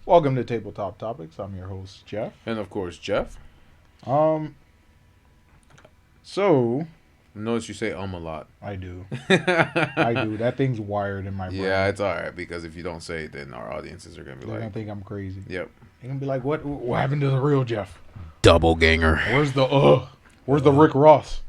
Welcome to Tabletop Topics. I'm your host, Jeff. And of course, Jeff. Um, so Notice you say a lot. I do. I do. That thing's wired in my brain. Yeah, it's alright because if you don't say it, then our audiences are gonna be They're gonna like, think I'm crazy. "Yep." They're gonna be like, What happened to the real Jeff? Double ganger. Where's the Where's the Rick Ross?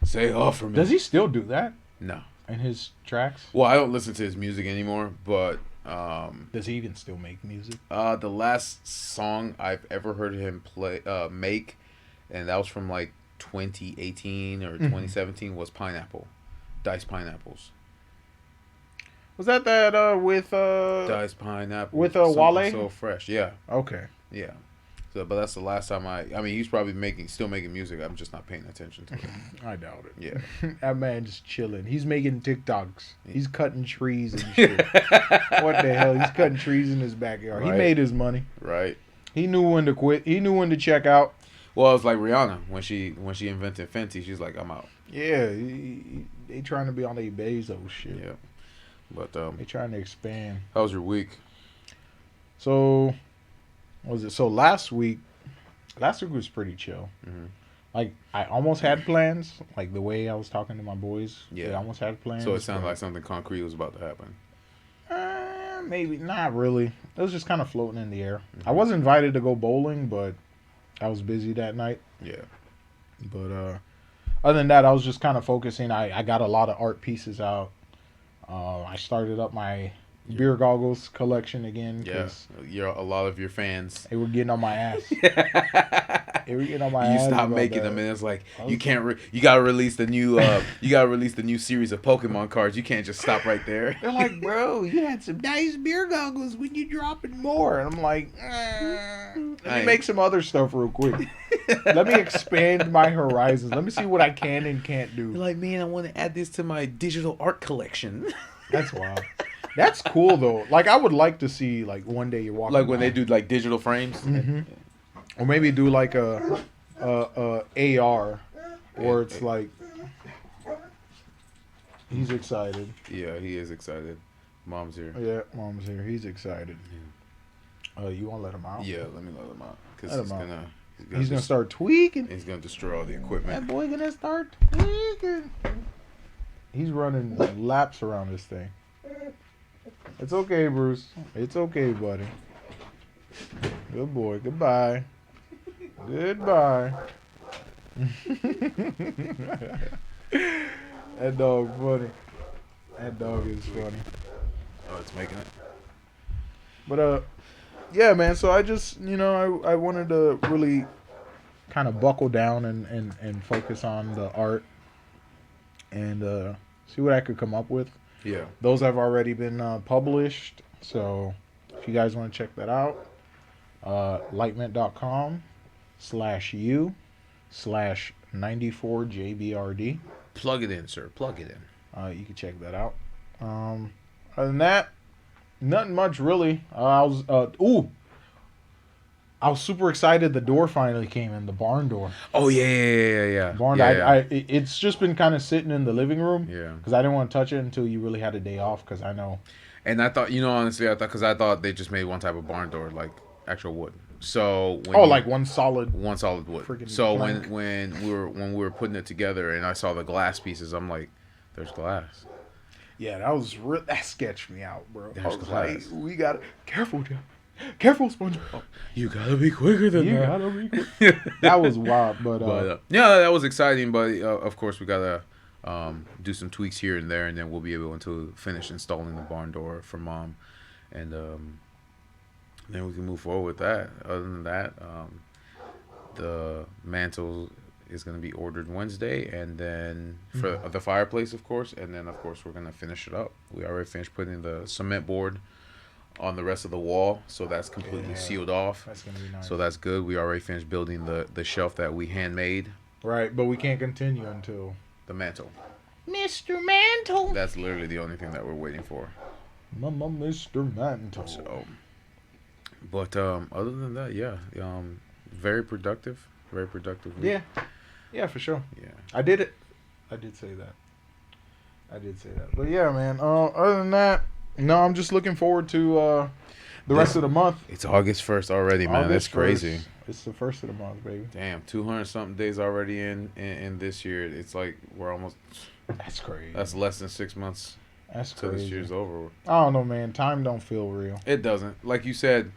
Say for me. Does he still do that No. in his tracks? Well, I don't listen to his music anymore, but Does he even still make music? the last song I've ever heard him make, and that was from like 2018 or 2017, was Pineapple, Diced Pineapples. Was that with Diced Pineapple with Something Wale? So fresh, yeah, Okay. yeah. So, but that's the last time I mean, he's probably still making music. I'm just not paying attention to it. I doubt it. Yeah. That man just chilling. He's making TikToks. He's cutting trees and shit. What the hell? He's cutting trees in his backyard. Right. He made his money. Right. He knew when to quit. He knew when to check out. Well, it's like Rihanna when she invented Fenty. She's like, I'm out. Yeah, they trying to be on a Bezos shit. Yeah. But They trying to expand. how was your week? So, what was it? So last week was pretty chill. Mm-hmm. Like I almost had plans. Like the way I was talking to my boys. Yeah. I almost had plans. So it sounded but- like something concrete was about to happen. Maybe not really. It was just kind of floating in the air. Mm-hmm. I was invited to go bowling, but I was busy that night. Yeah. But other than that, I was just kind of focusing. I got a lot of art pieces out. I started up my beer goggles collection again Yeah. because A lot of your fans. they were getting on my ass. They were getting on my You ass. stop about making that. them, and it's like I you was- can't. You gotta release the new. You gotta release the new series of Pokemon cards. You can't just stop right there. They're like, bro, you had some nice beer goggles when you dropping more. And I'm like, let me make some other stuff real quick. Let me expand my horizons. Let me see what I can and can't do. You're like, man, I want to add this to my digital art collection. That's wild. That's cool though. Like I would like to see like one day you're walking Like when by. they do like digital frames. Mhm. Or maybe do like a AR where it's like he's excited. Yeah, he is excited. Mom's here. Yeah, mom's here. He's excited. You want to let him out? Yeah, let me let him out because Let he's him out. gonna. He's gonna start tweaking. He's gonna destroy all the That equipment. boy gonna start tweaking. He's running laps around this thing. It's okay, Bruce. It's okay, buddy. Good boy. Goodbye. Goodbye. That dog funny. That dog is funny. Oh, it's making it. But yeah, man. So I just I wanted to really kind of buckle down and focus on the art and see what I could come up with. Yeah. Those have already been published. So if you guys want to check that out, lightment.com/u/94jbrd. Plug it in, sir. Plug it in. You can check that out. Other than that, nothing much really. I was super excited. The door finally came in, the barn door. Oh yeah. Barn. Yeah. It's just been kind of sitting in the living room. Yeah. Because I didn't want to touch it until you really had a day off. Because I know. And I thought, honestly, I thought they just made one type of barn door, like actual wood. So when Like one solid. one solid wood. Freaking So plank. when we were putting it together, and I saw the glass pieces, I'm like, there's glass. Yeah, that sketched me out, bro. There's I was glass. like, we got careful, Jeff. Careful, SpongeBob. You gotta be quicker than You that. gotta be quick. That was wild, but Yeah, that was exciting. But of course, we gotta do some tweaks here and there, and then we'll be able to finish installing the barn door for Mom, and then we can move forward with that. Other than that, the mantle is going to be ordered Wednesday, and then for the fireplace, of course, and then of course we're going to finish it up. We already finished putting the cement board on the rest of the wall, so that's completely sealed off. that's gonna be nice. So that's good. We already finished building the shelf that we handmade, Right, but we can't continue until the mantle. Mr. Mantle. That's literally the only thing that we're waiting for. Mama, Mr. Mantle. So, but other than that, yeah, very productive. Very productive week. Yeah, for sure. Yeah. I did it. I did say that. But yeah, man. Other than that, no, I'm just looking forward to The rest of the month. It's August 1st already, man. That's August 1st. crazy. It's the first of the month, baby. Damn, 200 something days already in this year. It's like we're almost. That's crazy. That's less than 6 months That's till crazy. this year's over. I don't know, man. Time don't feel real. It doesn't. Like you said,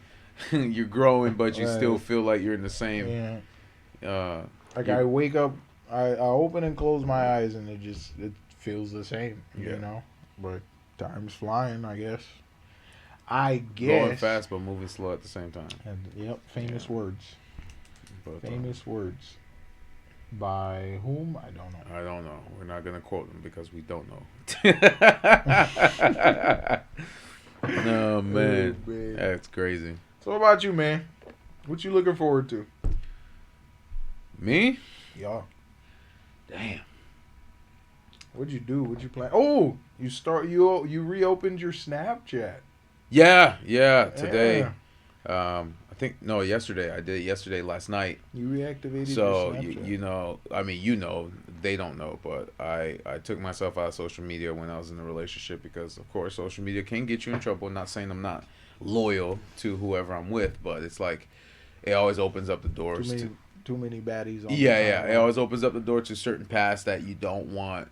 you're growing, but you still feel like you're in the same. Yeah. Like I wake up, I open and close my eyes, and it feels the same. Yeah. You know, but time's flying. I guess. Going fast but moving slow at the same time. And, yep. Famous words. But, Famous words. By whom? I don't know. I don't know. We're not gonna quote them because we don't know. Oh man. Oh, man. That's crazy. So what about you, man? What you looking forward to? Me? Yeah. Damn. What'd you do? What'd you plan? Oh, you reopened your Snapchat. Yeah. Today. Yeah. I think yesterday. I did it yesterday, last night. You reactivated So your Snapchat. you know, they don't know, but I took myself out of social media when I was in a relationship because of course social media can get you in trouble. Not saying I'm not loyal to whoever I'm with, but it's like it always opens up the doors too many baddies on yeah, it always opens up the door to certain paths that you don't want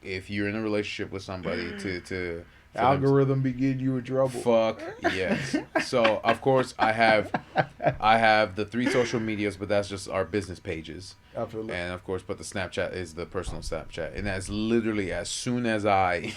if you're in a relationship with somebody to algorithm be getting you in trouble. Fuck yes. So of course I have the 3 social medias, but that's just our business pages. I feel like. And of course, but the Snapchat is the personal Snapchat, and that's literally as soon as I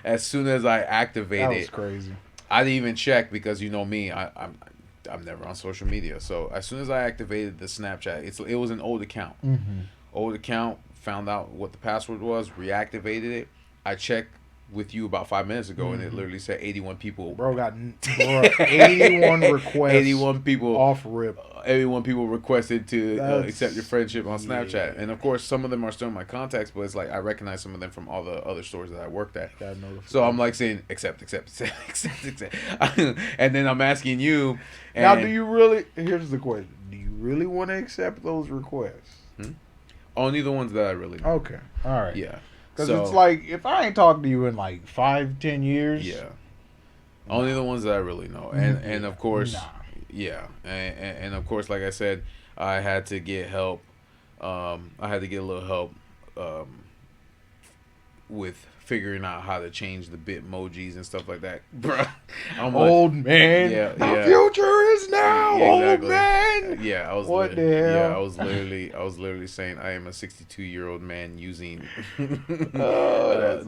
activate that was it, crazy. I didn't even check because you know me, I'm never on social media. So as soon as I activated the Snapchat, it was an old account. Mm-hmm. Old account, found out what the password was, reactivated it. I checked with you about 5 minutes ago, and it literally said 81 people. Bro got 81 requests. 81 people off rip. 81 people requested to accept your friendship on Snapchat, and of course some of them are still in my contacts, but it's like I recognize some of them from all the other stores that I worked at. So I'm like saying accept, and then I'm asking you. And now, do you really? Here's the question: do you really want to accept those requests? Only the ones that I really know. Okay, all right. Yeah. Because it's like, if I ain't talked to you in like 5-10 years. Yeah. Only the ones that I really know. And of course. Nah. Yeah. And of course, like I said, I had to get help. I had to get a little help with figuring out how to change the Bitmojis and stuff like that. Bruh. I'm old man. Yeah. The future is now, old man. Yeah, I was what the hell? Yeah, I was literally saying I am a 62-year-old man using the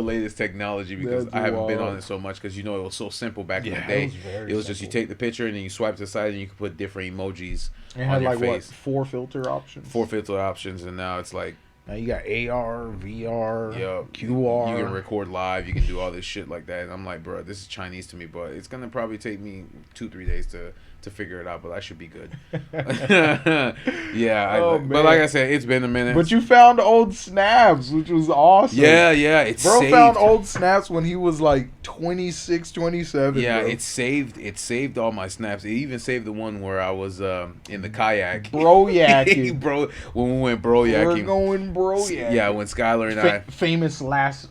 latest technology because I haven't been on it so much because it was so simple back in the day. It was just you take the picture and then you swipe to the side and you could put different emojis on your face. What, 4 filter options? 4 filter options, and now it's like now you got AR, VR, QR. You can record live. You can do all this shit like that. And I'm like, bro, this is Chinese to me, but it's gonna probably take me 2-3 days to figure it out. But I should be good. Yeah, but like I said, it's been a minute. But you found old snaps, which was awesome. Yeah, it's bro saved. Found old snaps when he was like 26, 27. Yeah, bro. It saved all my snaps. It even saved the one where I was in the kayak. Broyaking. Bro, when we went broyaking. We're going broyaking. Yeah, when Skylar and I famous last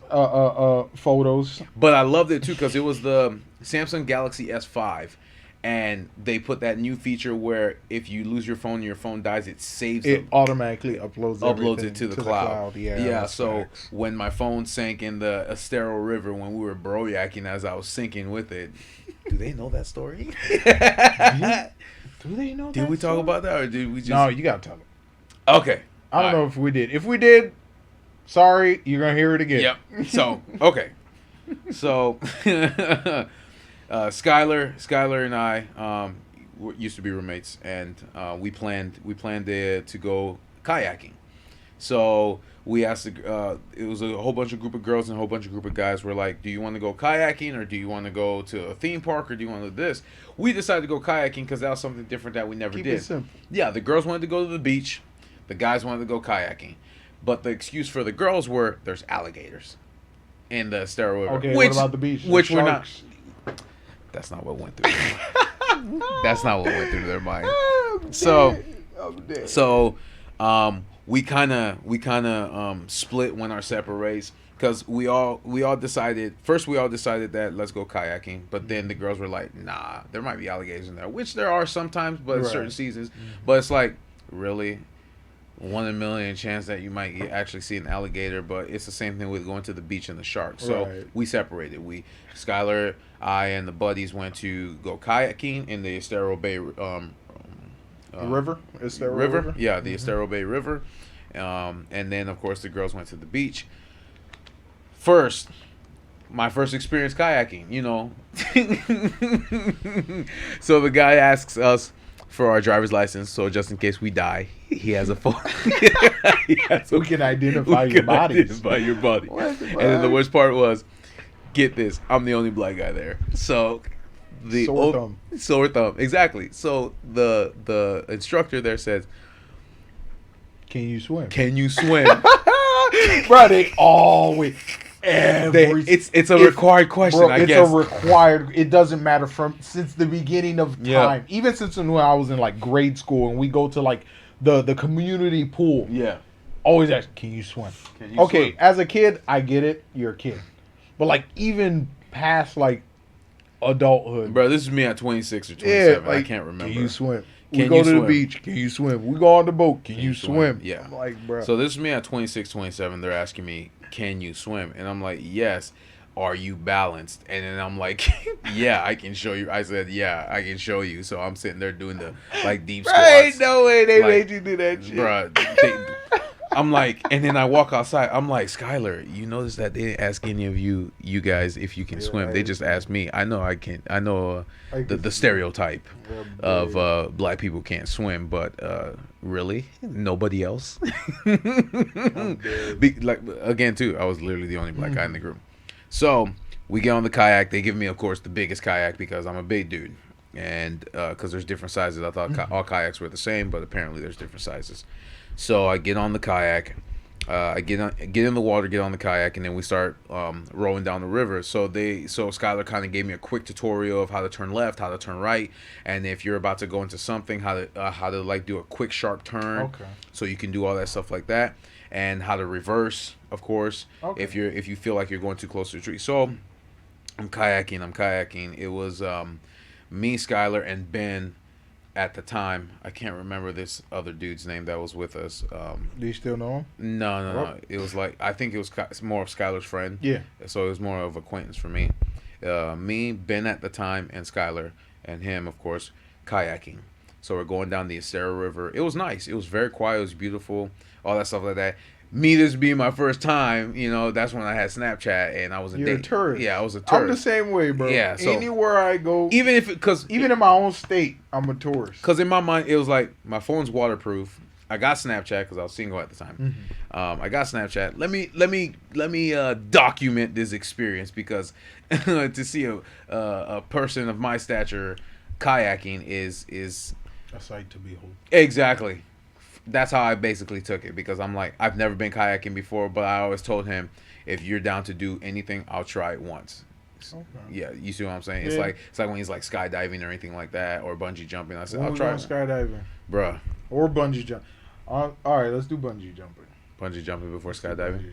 photos. But I loved it too because it was the Samsung Galaxy S5. And they put that new feature where if you lose your phone dies, it saves it. Automatically uploads it to the cloud. Yeah. So when my phone sank in the Estero River when we were broyaking as I was sinking with it, do they know that story? Do they know? Did we talk about that or did we just? No, you gotta tell them. Okay. I don't know if we did. If we did, sorry, you're gonna hear it again. Yep. So okay. So. Skylar and I used to be roommates, and we planned to go kayaking. So we asked it was a whole bunch of group of girls and a whole bunch of group of guys. Were like, do you want to go kayaking or do you want to go to a theme park or do you want to do this? We decided to go kayaking because that was something different that we never did. Keep it simple. Yeah, the girls wanted to go to the beach, the guys wanted to go kayaking, but the excuse for the girls were there's alligators in the Estero River. Okay, what about the beach? Which we're not. That's not what went through their mind. That's not what went through their mind. So we kind of split when our separate ways. Because we all decided that let's go kayaking, but then the girls were like, nah, there might be alligators in there, which there are sometimes, but in certain seasons. But it's like, really, 1 in a million chance that you might actually see an alligator. But it's the same thing with going to the beach and the sharks. So we separated. Skylar, I, and the buddies went to go kayaking in the Estero Bay river. Yeah, the Estero Bay River, and then of course the girls went to the beach. My first experience kayaking, you know. So the guy asks us for our driver's license, so just in case we die, he has a phone. We can identify your bodies. And then the worst part was, get this, I'm the only black guy there. So sore thumb. Exactly. So the instructor there says, Can you swim? Bro, they always... It's a required question, bro, I guess. It's a required. It doesn't matter since the beginning of time. Even since when I was in like grade school and we go to like the community pool. Yeah. Always ask, can you swim? Okay, as a kid, I get it. You're a kid. But like even past like adulthood. Bro, this is me at 26 or 27. I can't remember. Can you swim? We go to the beach. Can you swim? We go on the boat. Can you swim? Yeah. I'm like, bro. So this is me at 26, 27. They're asking me, can you swim? And I'm like, yes. Are you balanced? And then I'm like, yeah, I can show you. I said, yeah, I can show you. So I'm sitting there doing the like deep squats. Ain't no way they made you do that shit. Bro, I'm like, and then I walk outside. I'm like, Skylar, you notice that they didn't ask any of you guys if you can swim. They just asked me. I know I can. I know the stereotype of black people can't swim, but really, nobody else. Like again, too, I was literally the only black guy in the group. So we get on the kayak. They give me, of course, the biggest kayak because I'm a big dude, and because there's different sizes. I thought all kayaks were the same, but apparently there's different sizes. So I get on the kayak, I get in the water, get on the kayak, and then we start rowing down the river. So Skylar kind of gave me a quick tutorial of how to turn left, how to turn right, and if you're about to go into something, how to like do a quick sharp turn. Okay. So you can do all that stuff like that, and how to reverse, of course, if you feel like you're going too close to a tree. So I'm kayaking. It was me, Skylar, and Ben. At the time, I can't remember this other dude's name that was with us. Do you still know him? No. It was like, I think it was more of Skylar's friend. Yeah. So it was more of acquaintance for me. Me, Ben at the time, and Skylar, and him, of course, kayaking. So we're going down the Estero River. It was nice. It was very quiet. It was beautiful. All that stuff like that. Me, this being my first time, you know, that's when I had Snapchat and I was a tourist. Yeah, I was a tourist. I'm the same way, bro. Yeah, so anywhere I go, even in my own state, I'm a tourist. Because in my mind, it was like my phone's waterproof. I got Snapchat because I was single at the time. Mm-hmm. I got Snapchat. Let me document this experience because to see a person of my stature kayaking is a sight to behold. Exactly. That's how I basically took it because I'm like, I've never been kayaking before, but I always told him, if you're down to do anything, I'll try it once. Okay. Yeah, you see what I'm saying? Yeah. It's like when he's like skydiving or anything like that, or bungee jumping. I said, I'll try skydiving, bruh, or bungee jump. All right, let's do bungee jumping. Bungee jumping before skydiving.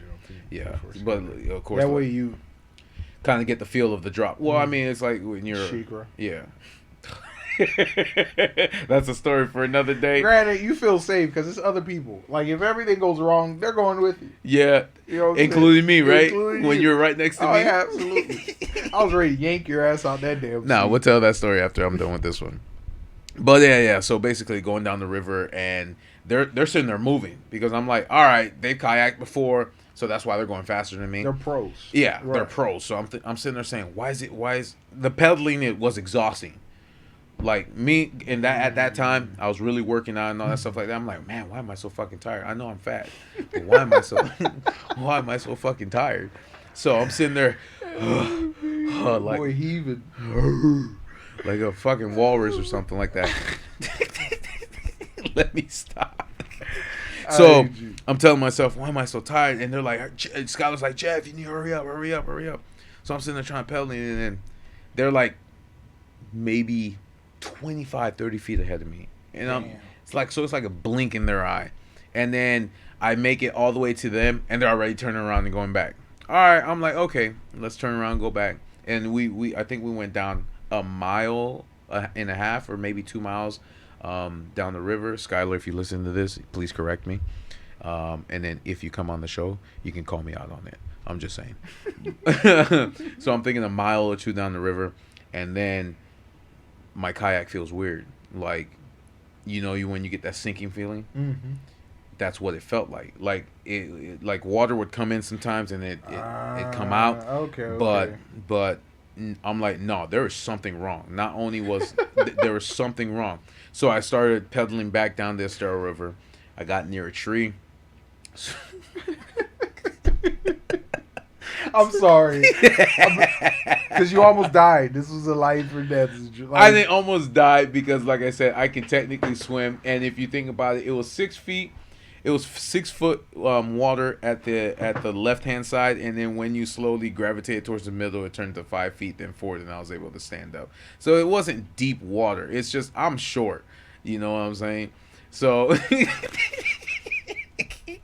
Yeah, but of course that way you kind of get the feel of the drop. Well, I mean, it's like when you're yeah. That's a story for another day. Granted, you feel safe because it's other people. Like if everything goes wrong, they're going with you. Yeah, you know including me, right? When you're right next to me. Yeah, absolutely. I was ready to yank your ass out that damn. Nah, we'll tell that story after I'm done with this one. But yeah. So basically, going down the river and they're sitting there moving because I'm like, all right, they've kayaked before, so that's why they're going faster than me. They're pros. Yeah, right. They're pros. So I'm sitting there saying, why is the pedaling? It was exhausting. Like me at that time, I was really working out and all that stuff like that. I'm like, man, why am I so fucking tired? I know I'm fat, but why am I so fucking tired? So I'm sitting there, like boy heaving, like a fucking walrus or something like that. Let me stop. So I'm telling myself, why am I so tired? And they're like, Skylar's like, Jeff, you need to hurry up. So I'm sitting there trying to pedal, and then they're like, maybe 25, 30 feet ahead of me. And it's like a blink in their eye. And then I make it all the way to them, and they're already turning around and going back. All right, I'm like, okay, let's turn around and go back. And I think we went down a mile and a half, or maybe 2 miles down the river. Skylar, if you listen to this, please correct me. And then if you come on the show, you can call me out on it. I'm just saying. So I'm thinking a mile or two down the river, and then my kayak feels weird. Like, you when you get that sinking feeling. Mm-hmm. That's what it felt like. Like like water would come in sometimes, and it come out. Okay. But I'm like, no, there is something wrong. Not only was there was something wrong, so I started pedaling back down the Estero River. I got near a tree. I'm sorry, because you almost died. This was a life or death. I didn't almost die because, like I said, I can technically swim, and if you think about it, it was 6 feet. It was 6 foot water at the left hand side, and then when you slowly gravitated towards the middle, it turned to 5 feet, then 4, and I was able to stand up. So it wasn't deep water. It's just I'm short. You know what I'm saying? So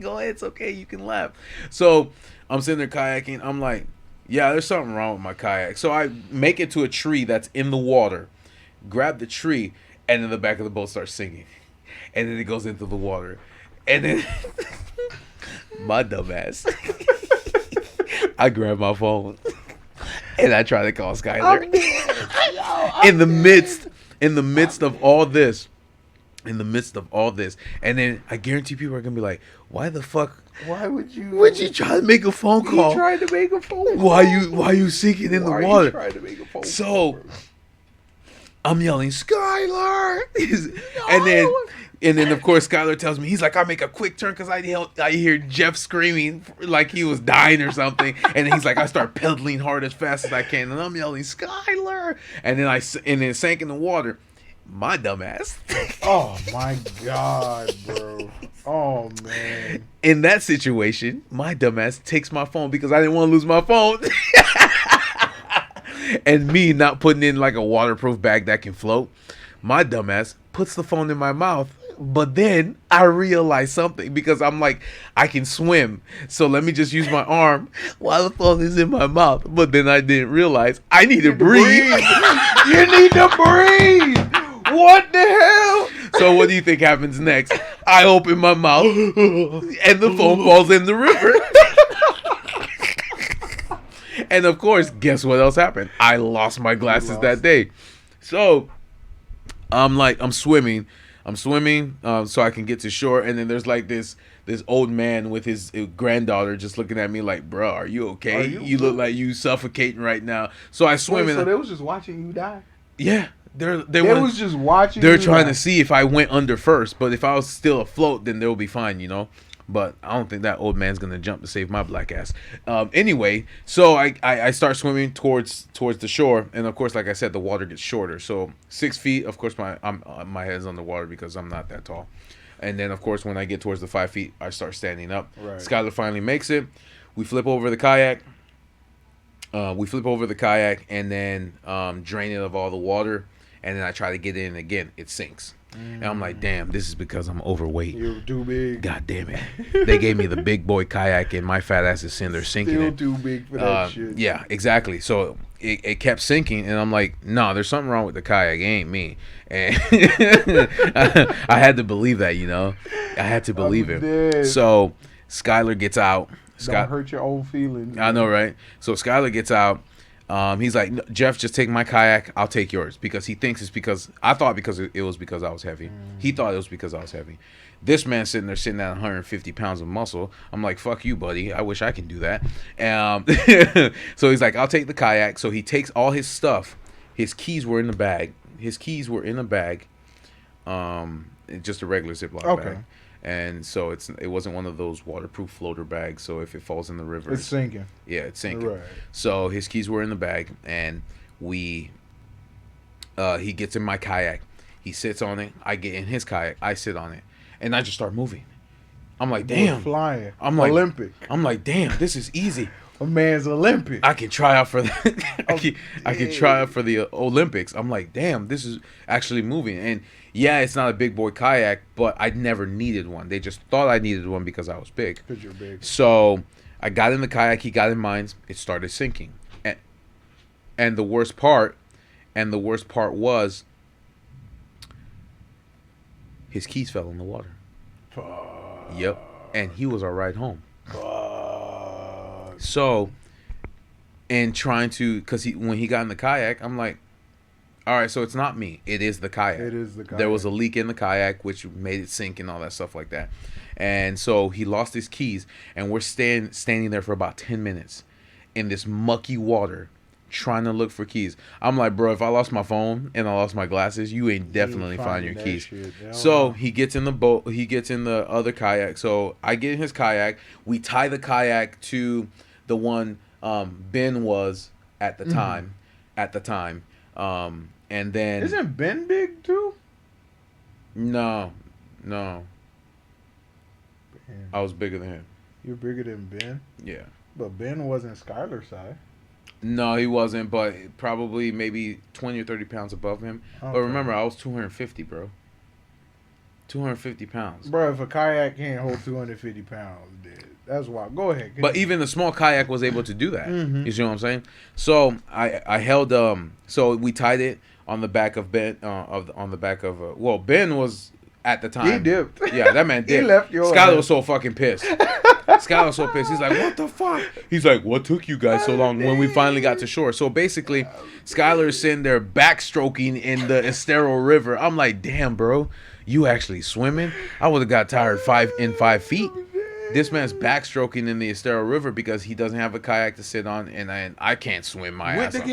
go ahead, it's okay. You can laugh. So I'm sitting there kayaking. I'm like, yeah, there's something wrong with my kayak. So I make it to a tree that's in the water, grab the tree, and then the back of the boat starts sinking, and then it goes into the water. And then my dumb ass, I grab my phone and I try to call Skylar. In the midst of all this, and then I guarantee people are gonna be like, "Why the fuck? Why would you try to make a phone call? You tried to make a phone call. Why you sinking in the water? Why you trying to make a phone so call? I'm yelling, Skylar, and then of course Skylar tells me, he's like, I make a quick turn because I hear Jeff screaming like he was dying or something, and he's like, I start pedaling hard as fast as I can, and I'm yelling, Skylar, and then it sank in the water. My dumbass. Oh my God, bro. Oh man. In that situation, my dumbass takes my phone because I didn't want to lose my phone. And me not putting in like a waterproof bag that can float, my dumbass puts the phone in my mouth. But then I realized something because I'm like, I can swim, so let me just use my arm while the phone is in my mouth. But then I didn't realize I need to breathe. You need to breathe. What the hell? So what do you think happens next? I open my mouth and the phone falls in the river. And of course, guess what else happened? I lost my glasses that day. So I'm swimming, so I can get to shore. And then there's like this old man with his granddaughter just looking at me like, bro, are you okay? You look like you suffocating right now. So I swim. So they was just watching you die? Yeah. They was just watching. They're trying to see if I went under first, but if I was still afloat, then they'll be fine, But I don't think that old man's gonna jump to save my black ass. Anyway, so I start swimming towards the shore, and of course, like I said, the water gets shorter. So 6 feet, of course, my head's on the water because I'm not that tall. And then, of course, when I get towards the 5 feet, I start standing up. Right. Skylar finally makes it. We flip over the kayak. And then drain it of all the water. And then I try to get in again. It sinks. And I'm like, damn, this is because I'm overweight. You're too big. God damn it. They gave me the big boy kayak, and my fat ass is sitting there sinking. Still too big for that shit. Yeah, exactly. So it kept sinking, and I'm like, nah, there's something wrong with the kayak. It ain't me. And I had to believe that, I had to believe it. Dead. So Skylar gets out. Don't hurt your own feelings. I know, right? So Skylar gets out. He's like, Jeff, just take my kayak. I'll take yours, because he thinks it's because I thought it was because I was heavy. He thought it was because I was heavy. This man sitting at 150 pounds of muscle. I'm like, fuck you, buddy. I wish I can do that. So he's like, I'll take the kayak. So he takes all his stuff. His keys were in the bag. Just a regular Ziploc bag. And so it wasn't one of those waterproof floater bags. So if it falls in the river, it's sinking. Yeah, it's sinking. Right. So his keys were in the bag, and he gets in my kayak. He sits on it. I get in his kayak. I sit on it, and I just start moving. I'm like, damn, flying. I'm like Olympic. I'm like, damn, this is easy. A man's Olympic. I can try out for that. I can try out for the Olympics. I'm like, damn, this is actually moving. And yeah, it's not a big boy kayak, but I never needed one. They just thought I needed one because I was big. Because you're big. So I got in the kayak. He got in mine. It started sinking. And the worst part was his keys fell in the water. Fuck. Yep. And he was our ride home. Fuck. So, and trying to, because when he got in the kayak, I'm like, all right, so it's not me. It is the kayak. It is the kayak. There was a leak in the kayak, which made it sink and all that stuff like that. And so he lost his keys, and we're standing there for about 10 minutes in this mucky water trying to look for keys. I'm like, bro, if I lost my phone and I lost my glasses, you ain't definitely find your keys. So he gets in the boat. He gets in the other kayak. So I get in his kayak. We tie the kayak to the one Ben was at the time. And then isn't Ben big too? No. Ben. I was bigger than him. You're bigger than Ben? Yeah. But Ben wasn't Skylar's size. No, he wasn't, but probably maybe 20 or 30 pounds above him. Okay. But remember, I was 250, bro. 250 pounds. Bro, if a kayak can't hold 250 pounds, dude, that's why. Go ahead. But even the small kayak was able to do that. Mm-hmm. You see what I'm saying? So I held so we tied it on the back of Ben well, Ben was at the time. He dipped. Yeah, that man dipped. He left your Skylar was so fucking pissed. Skylar was so pissed. He's like, what the fuck? He's like, what took you guys so long when we finally got to shore? So basically, Skylar is sitting there backstroking in the Estero River. I'm like, damn, bro, you actually swimming? I would have got tired 5 feet. This man's backstroking in the Estero River because he doesn't have a kayak to sit on, and I can't swim my ass off.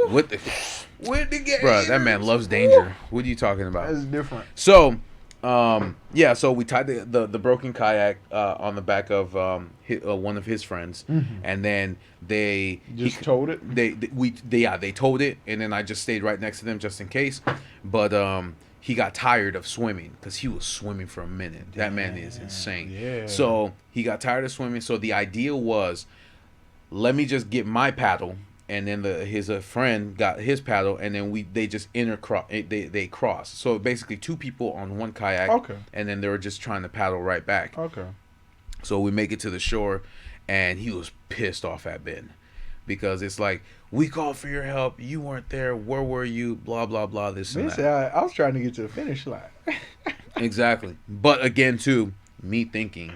With the gators. Bro, that man loves danger. What are you talking about? That's different. So, so we tied the broken kayak on the back of one of his friends, and then they towed it. They towed it, and then I just stayed right next to them just in case. But he got tired of swimming because he was swimming for a minute. That man is insane. Yeah. So he got tired of swimming. So the idea was, let me just get my paddle. And then his friend got his paddle, and then they just they cross. So basically, two people on one kayak, okay, and then they were just trying to paddle right back. Okay. So we make it to the shore, and he was pissed off at Ben because it's like, we called for your help, you weren't there, where were you? Blah blah blah. This and that. I was trying to get to the finish line. Exactly, but again, too, me thinking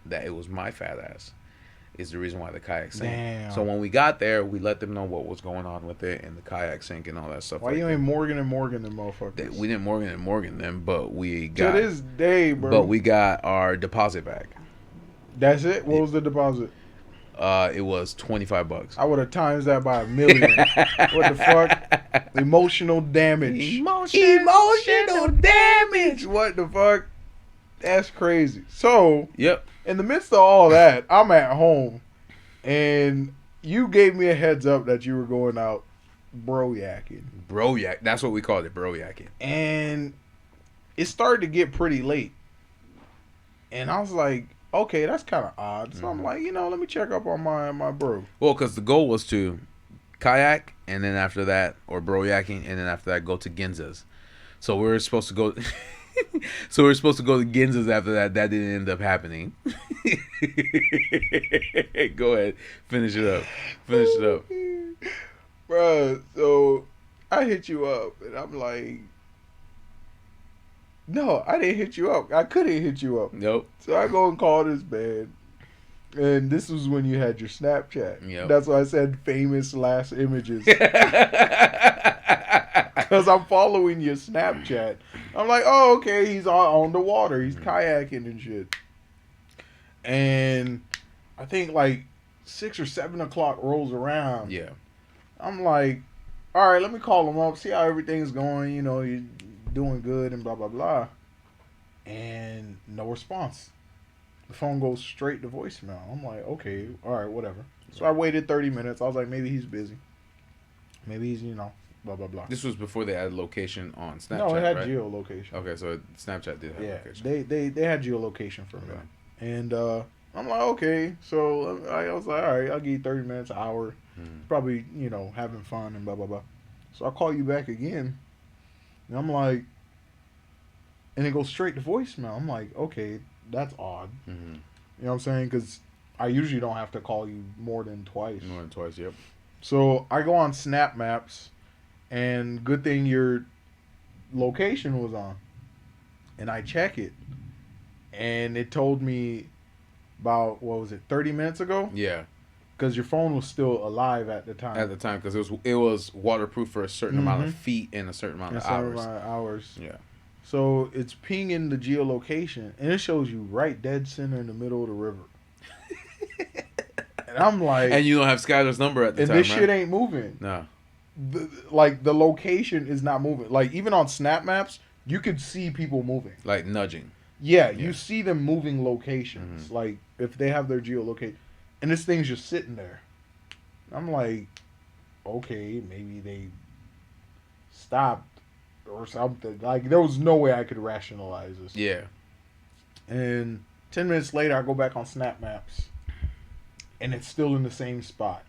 that it was my fat ass is the reason why the kayak sank. Damn. So when we got there, we let them know what was going on with it and the kayak sank and all that stuff. Why you ain't Morgan them motherfuckers? We didn't Morgan them, but we got to this day, bro. But we got our deposit back. That's it? What was the deposit? It was $25. I would have times that by 1 million. What the fuck? Emotional damage. Emotional damage. What the fuck? That's crazy. So, yep. In the midst of all that, I'm at home, and you gave me a heads up that you were going out broyaking. Broyak. That's what we called it, broyaking. And it started to get pretty late. And I was like, okay, that's kind of odd. So I'm like, let me check up on my bro. Well, because the goal was to kayak, and then after that, or broyaking, and then after that, go to Ginza's. So we were supposed to go... So we were supposed to go to Ginza's after that. That didn't end up happening. Go ahead. Finish it up. Bruh, so I hit you up, and I'm like... No, I didn't hit you up. I couldn't hit you up. Nope. So I go and call this man. And this was when you had your Snapchat. Yep. That's why I said famous last images. Because I'm following your Snapchat. I'm like, oh, okay, he's on the water. He's kayaking and shit. And I think like 6 or 7 o'clock rolls around. Yeah. I'm like, all right, let me call him up, see how everything's going. You're doing good and blah, blah, blah. And no response. The phone goes straight to voicemail. I'm like, okay, all right, whatever. So I waited 30 minutes. I was like, maybe he's busy. Maybe he's, blah, blah, blah. This was before they added location on Snapchat, No, it had right? geolocation. Okay, so Snapchat did have location. They had geolocation for a minute. And I'm like, okay. So I was like, all right, I'll give you 30 minutes, an hour. Mm. Probably, having fun and blah, blah, blah. So I call you back again. And I'm like, and it goes straight to voicemail. I'm like, okay, that's odd. Mm-hmm. You know what I'm saying? Because I usually don't have to call you more than twice. More than twice, yep. So I go on Snap Maps, and good thing your location was on. And I check it, and it told me about, what was it, 30 minutes ago? Yeah. Because your phone was still alive at the time. At the time, because it was waterproof for a certain amount of feet and a certain amount of hours. Yeah. So it's pinging the geolocation, and it shows you right dead center in the middle of the river. And I'm like... And you don't have Skylar's number at the time, And this right? shit ain't moving. No. The location is not moving. Like, even on Snap Maps, you could see people moving. Like nudging. Yeah, you see them moving locations. Mm-hmm. Like, if they have their geolocate. And this thing's just sitting there. I'm like, okay, maybe they stopped or something. Like, there was no way I could rationalize this. Yeah. And 10 minutes later, I go back on Snap Maps. And it's still in the same spot.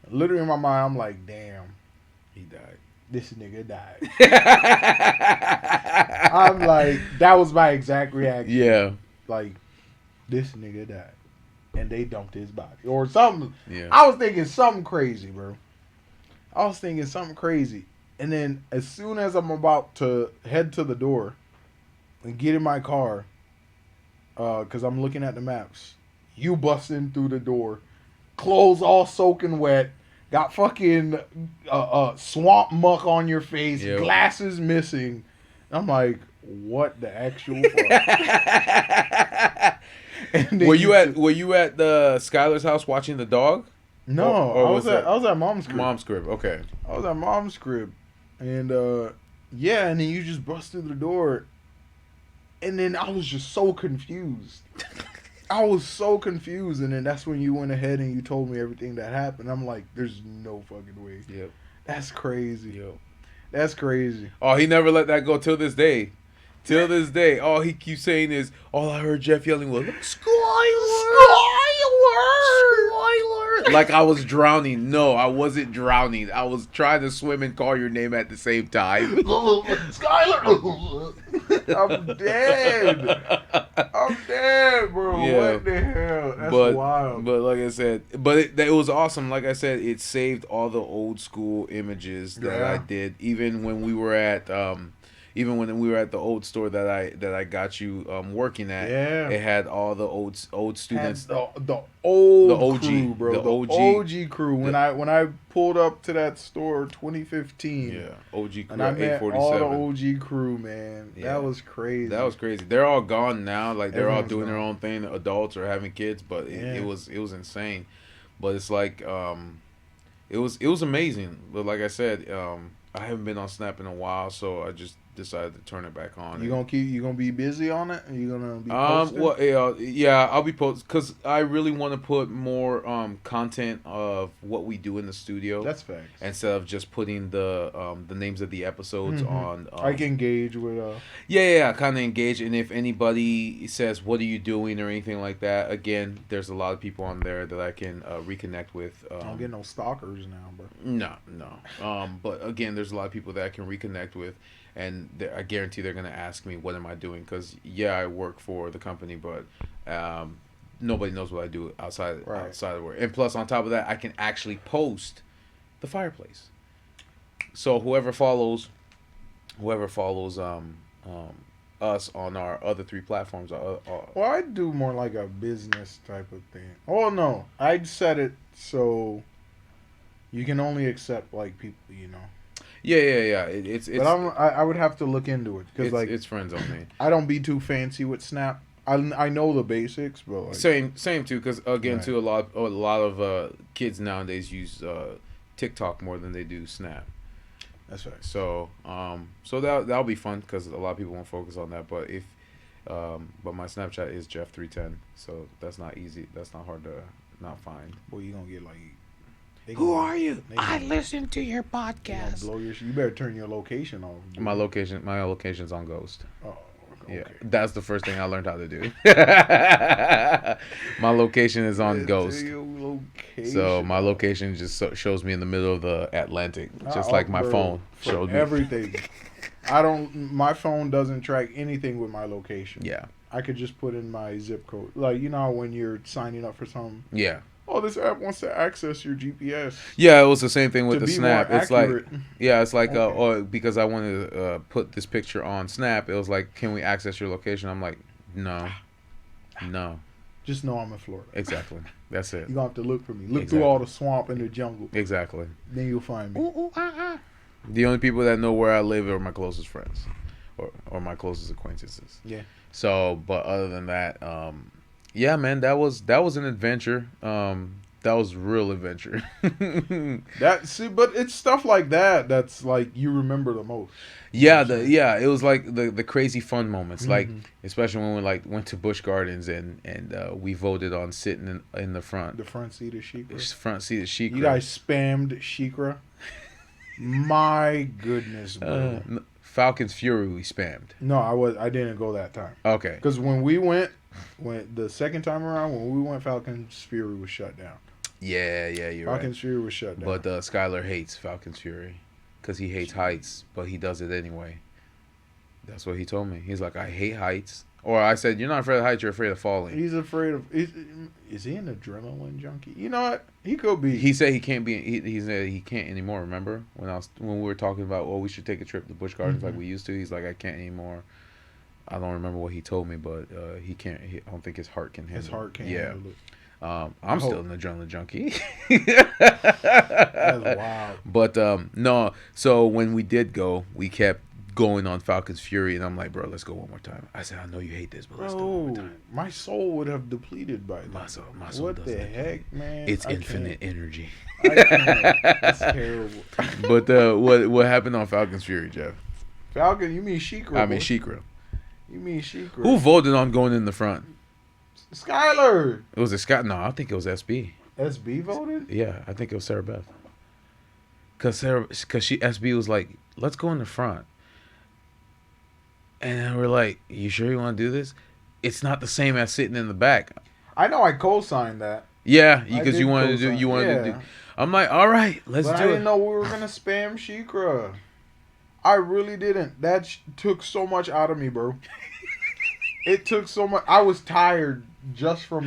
Literally in my mind, I'm like, damn. He died. This nigga died. I'm like, that was my exact reaction. Yeah. Like, this nigga died. And they dumped his body. Or something. Yeah. I was thinking something crazy, bro. And then as soon as I'm about to head to the door and get in my car, because I'm looking at the maps, you bust in through the door, clothes all soaking wet, got fucking swamp muck on your face, Yep. glasses missing. I'm like, what the actual fuck? Were you at the Skylar's house watching the dog? No, Or I was at mom's crib. Mom's crib. Okay. I was at mom's crib, and yeah, and then you just bust through the door, and then I was just so confused. And then that's when you went ahead and you told me everything that happened. I'm like, there's no fucking way. Yep. That's crazy. Yep. That's crazy. Oh, he never let that go till this day. Till this day. All he keeps saying is, all I heard Jeff yelling was, Skylar! Like I was drowning. No, I wasn't drowning. I was trying to swim and call your name at the same time. Skylar! I'm dead, bro. Yeah. What the hell? That's wild. But like I said, it was awesome. Like I said, it saved all the old school images that I did. Even when we were at the old store that I got you working at, it had all the old students. The old OG crew, bro. the OG crew. When I pulled up to that store 2015. Yeah, OG crew And I at met 847. all the OG crew, man. Yeah. That was crazy. That was crazy. They're all gone now. Like they're all Everyone's doing their gone. own thing, adults or having kids. But it was insane. But it's like it was amazing. But like I said, I haven't been on Snap in a while, so I just decided to turn it back on. You gonna be busy on it? Are you gonna be posting? Well, yeah, I'll be posting because I really want to put more content of what we do in the studio. That's facts. Instead of just putting the names of the episodes on. I can engage with Yeah, kind of engage. And if anybody says, "What are you doing?" or anything like that, again, there's a lot of people on there that I can reconnect with. I don't get no stalkers now, bro. No. But again, there's a lot of people that I can reconnect with. And I guarantee they're going to ask me, what am I doing? Because, yeah, I work for the company, but nobody knows what I do outside of work. And plus, on top of that, I can actually post the fireplace. So whoever follows us on our other 3 platforms. Well, I do more like a business type of thing. Oh, no. I'd set it so you can only accept, like, people, Yeah. It's but I would have to look into it because it's friends only. I don't be too fancy with Snap. I know the basics, but like, same too. Because again, too, a lot of kids nowadays use TikTok more than they do Snap. That's right. So that'll be fun because a lot of people won't focus on that. But but my Snapchat is Jeff310, so that's not easy. That's not hard to not find. Boy, you gonna get like. Who are you? I listen to your podcast. Blow your shit. You better turn your location off. Dude. My location's on Ghost. Oh, Yeah, Okay. that's the first thing I learned how to do. My location is on Ghost. So my location just shows me in the middle of the Atlantic, just like my phone showed me. Everything. My phone doesn't track anything with my location. Yeah. I could just put in my zip code. Like, you know how when you're signing up for something? Yeah. Oh, this app wants to access your GPS. Yeah, it was the same thing with the be Snap. more It's like, accurate. yeah, it's like, Okay. because I wanted to put this picture on Snap, it was like, can we access your location? I'm like, no. Just know I'm in Florida. Exactly. That's it. You're going to have to look for me. Look Exactly. through all the swamp and the jungle. Exactly. Then you'll find me. The only people that know where I live are my closest friends, or my closest acquaintances. Yeah. So, but other than that, yeah, man, that was an adventure. That was real adventure. But it's stuff like that that's like you remember the most. Yeah, it was like the crazy fun moments, like Mm-hmm. especially when we like went to Busch Gardens and we voted on sitting in the front. The front seat of Sheikra. Front seat of Sheikra. You guys spammed Sheikra. My goodness, bro. Falcon's Fury we spammed. No, I didn't go that time. Okay. Because when the second time around, when we went, Falcon's Fury was shut down. Yeah, you're right. Falcon's Fury was shut down. But Skylar hates Falcon's Fury because he hates heights, but he does it anyway. That's what he told me. He's like, I hate heights. Or I said, you're not afraid of heights, you're afraid of falling. He's afraid of. Is he an adrenaline junkie? You know what? He could be. He said he can't be. He said he can't anymore. Remember when we were talking about, we should take a trip to Busch Gardens like we used to. He's like, I can't anymore. I don't remember what he told me, but he can't. I don't think his heart can handle it. His heart can't handle it. I'm still an adrenaline junkie. That's wild. But no. So when we did go, we kept going on Falcon's Fury, and I'm like, bro, let's go one more time. I said, I know you hate this, but let's go one more time. My soul would have depleted by then. My soul what the heck, man? It's infinite energy. I can't. It's terrible. But what happened on Falcon's Fury, Jeff? Falcon, you mean Sheikra? I mean Sheikra. You mean Sheikra? Who voted on going in the front? Skylar. It was a Scott. No, I think it was SB. SB voted? Yeah, I think it was Sarah Beth. Cause SB was like, let's go in the front. And then we're like, you sure you want to do this? It's not the same as sitting in the back. I know I co-signed that. Yeah, because you wanted to do. I'm like, all right, let's do it. I didn't know we were gonna spam Sheikra. I really didn't. That took so much out of me, bro. It took so much. I was tired just from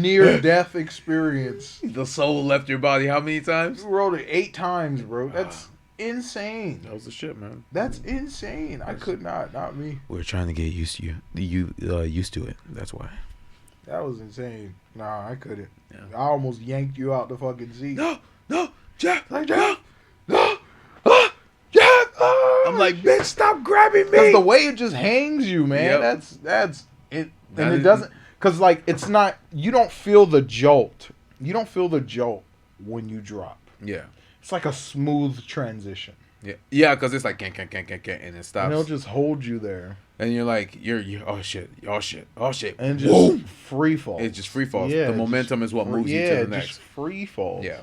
near death experience. The soul left your body how many times? You wrote it 8 times, bro. That's insane. That was the shit, man. That's insane. I could not me. We're trying to get used to used to it. That's why. That was insane. Nah, I couldn't. Yeah. I almost yanked you out the fucking seat. No, Jack, Like, no. Jack. I'm like, bitch, stop grabbing me. Because the way it just hangs you, man. Yep. That's it. And it doesn't. Because it's not. You don't feel the jolt. You don't feel the jolt when you drop. Yeah. It's like a smooth transition. Yeah, because it's like, and it stops. And it'll just hold you there. And you're like, you're oh shit. And just boom. Free fall. It just free falls. Yeah, the momentum is what moves you to the next. Just free falls. Yeah.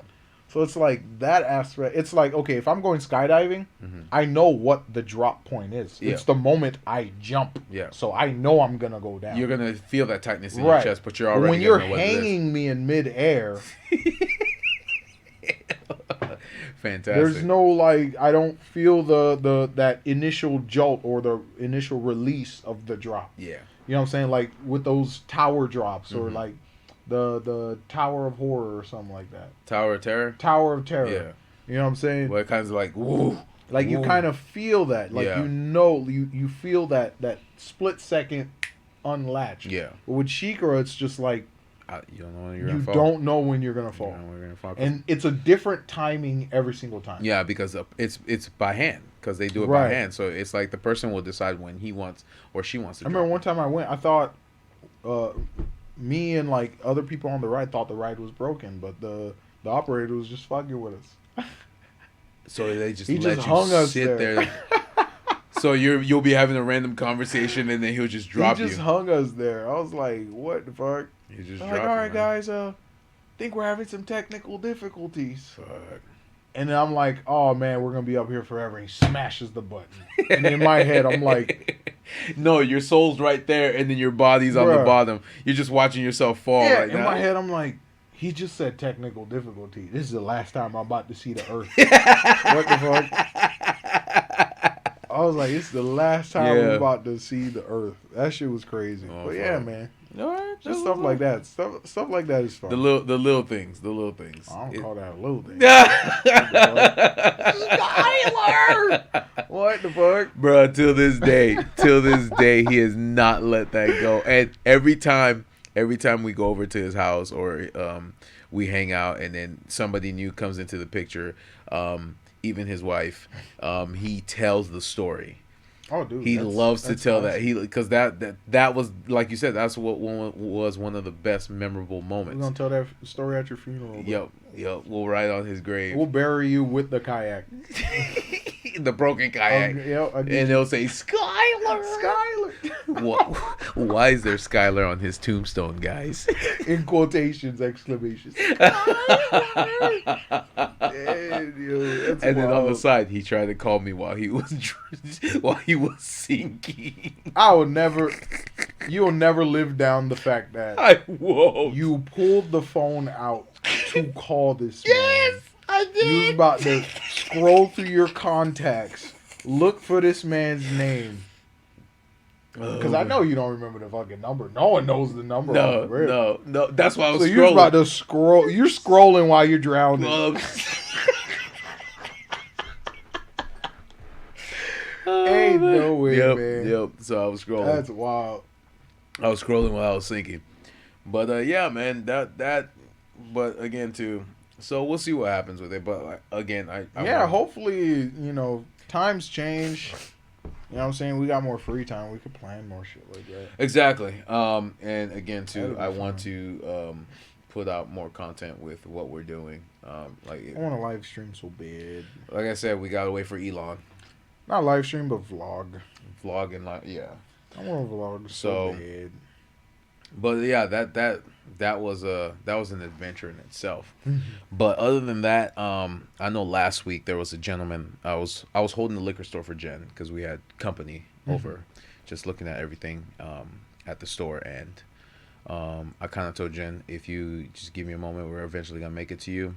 So it's like that aspect. It's like, okay, if I'm going skydiving, I know what the drop point is. Yeah. It's the moment I jump. Yeah. So I know I'm going to go down. You're going to feel that tightness in your chest, but you're already when you're know what it is. hanging me in midair, fantastic. there's no I don't feel that initial jolt or the initial release of the drop. Yeah. You know what I'm saying? Like with those tower drops or like the Tower of Horror or something like that. Tower of Terror? Tower of Terror. Yeah. You know what I'm saying? Well, it kind of like, woo. Like you kind of feel that. Like you feel that split second unlatched. Yeah. But with Sheikra, it's just like you don't know when you're you gonna fall. don't know when you're gonna fall. You don't know when you're gonna fall. And it's a different timing every single time. Yeah, because it's by hand because they do it by hand. So it's like the person will decide when he wants or she wants to. I remember one time I went. I thought me and like other people on the ride thought the ride was broken, but the operator was just fucking with us. So they just he let just you hung us sit there. So you'll be having a random conversation and then he'll just drop you. He just hung us there. I was like, what the fuck? He just I'm dropped like, all right, you, guys. Think we're having some technical difficulties. Fuck. And then I'm like, oh man, we're gonna be up here forever. And he smashes the button. And in my head, I'm like, No, your soul's right there, and then your body's on the Bruh. bottom. You're just watching yourself fall Yeah, like in that. my head, I'm like, he just said technical difficulty. This is the last time I'm about to see the Earth. What the fuck? I was like, it's the last time Yeah. we're about to see the Earth. That shit was crazy. Oh, But yeah, fuck. man, All right, just stuff like that. Stuff like that is fun. The little things. The little things. I don't call that a little thing. Skylar! What the fuck? Bro, till this day, he has not let that go. And every time we go over to his house or we hang out, and then somebody new comes into the picture, even his wife, he tells the story. Oh, dude, He loves to tell nice. that because that was, like you said, that's what was one of the best memorable We're moments. gonna tell that story at your funeral. Bro. Yep. We'll write on his grave. We'll bury you with the kayak. The broken kayak. And They'll say, Skylar! Skylar! Why is there Skylar on his tombstone, guys? In quotations, exclamations. And then on the side, he tried to call me while he was sinking. You'll never live down the fact that I won't. you pulled the phone out to call this Yes, man. I did. You was about to scroll through your contacts, look for this man's name. Because I know you don't remember the fucking number. No one knows the number. No. That's why I was So scrolling. you're about to scroll. You're scrolling while you're drowning. Ain't no way, man. Yep. So I was scrolling. That's wild. I was scrolling while I was sinking. But yeah, man, that. But again, too. So we'll see what happens with it. But again, hopefully, times change. You know what I'm saying? We got more free time. We could plan more shit like that. Exactly. And again, too, That'd be I fun. want to put out more content with what we're doing. I want to live stream so bad. Like I said, we gotta wait for Elon. Not live stream, but vlog. Vlog and yeah. I want to vlog so bad. But yeah, that was an adventure in itself. But other than that, I know last week there was a gentleman. I was holding the liquor store for Jen because we had company over, just looking at everything at the store, and I kind of told Jen, if you just give me a moment, we're eventually gonna make it to you,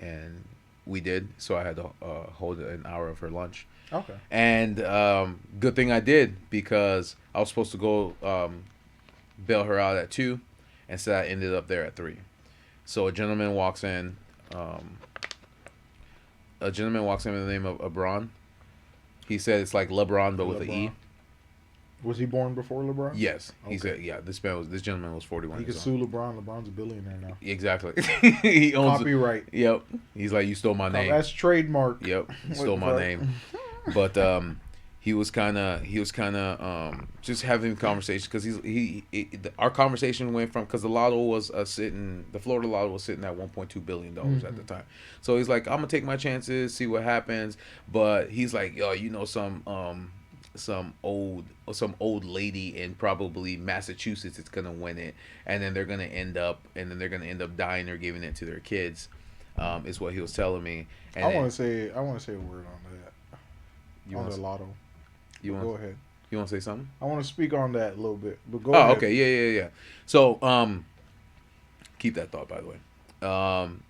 and we did. So I had to hold an hour of her lunch. Okay. And good thing I did, because I was supposed to go bail her out at 2:00, and so I ended up there at 3:00. So a gentleman walks in. A gentleman walks in with the name of Abron. He said it's like LeBron but with an E. Was he born before LeBron? Yes. He Okay. said, yeah, this gentleman was 41. He could years old. sue LeBron. LeBron's a billionaire now. Exactly. He owns Copyright. Yep. He's like, you stole my name. That's trademark. Yep. You stole my fuck? name. But he was kind of just having conversations, because our conversation went from, because the lotto was the Florida lotto was sitting at $1.2 billion at the time. So he's like, I'm gonna take my chances, see what happens. But he's like, yo, some old lady in probably Massachusetts is gonna win it, and then they're gonna end up dying or giving it to their kids, is what he was telling me. And I want to say a word on that. On the lotto. Go ahead. You want to say something? I want to speak on that a little bit, but go ahead. Oh, okay, yeah. So, keep that thought, by the way.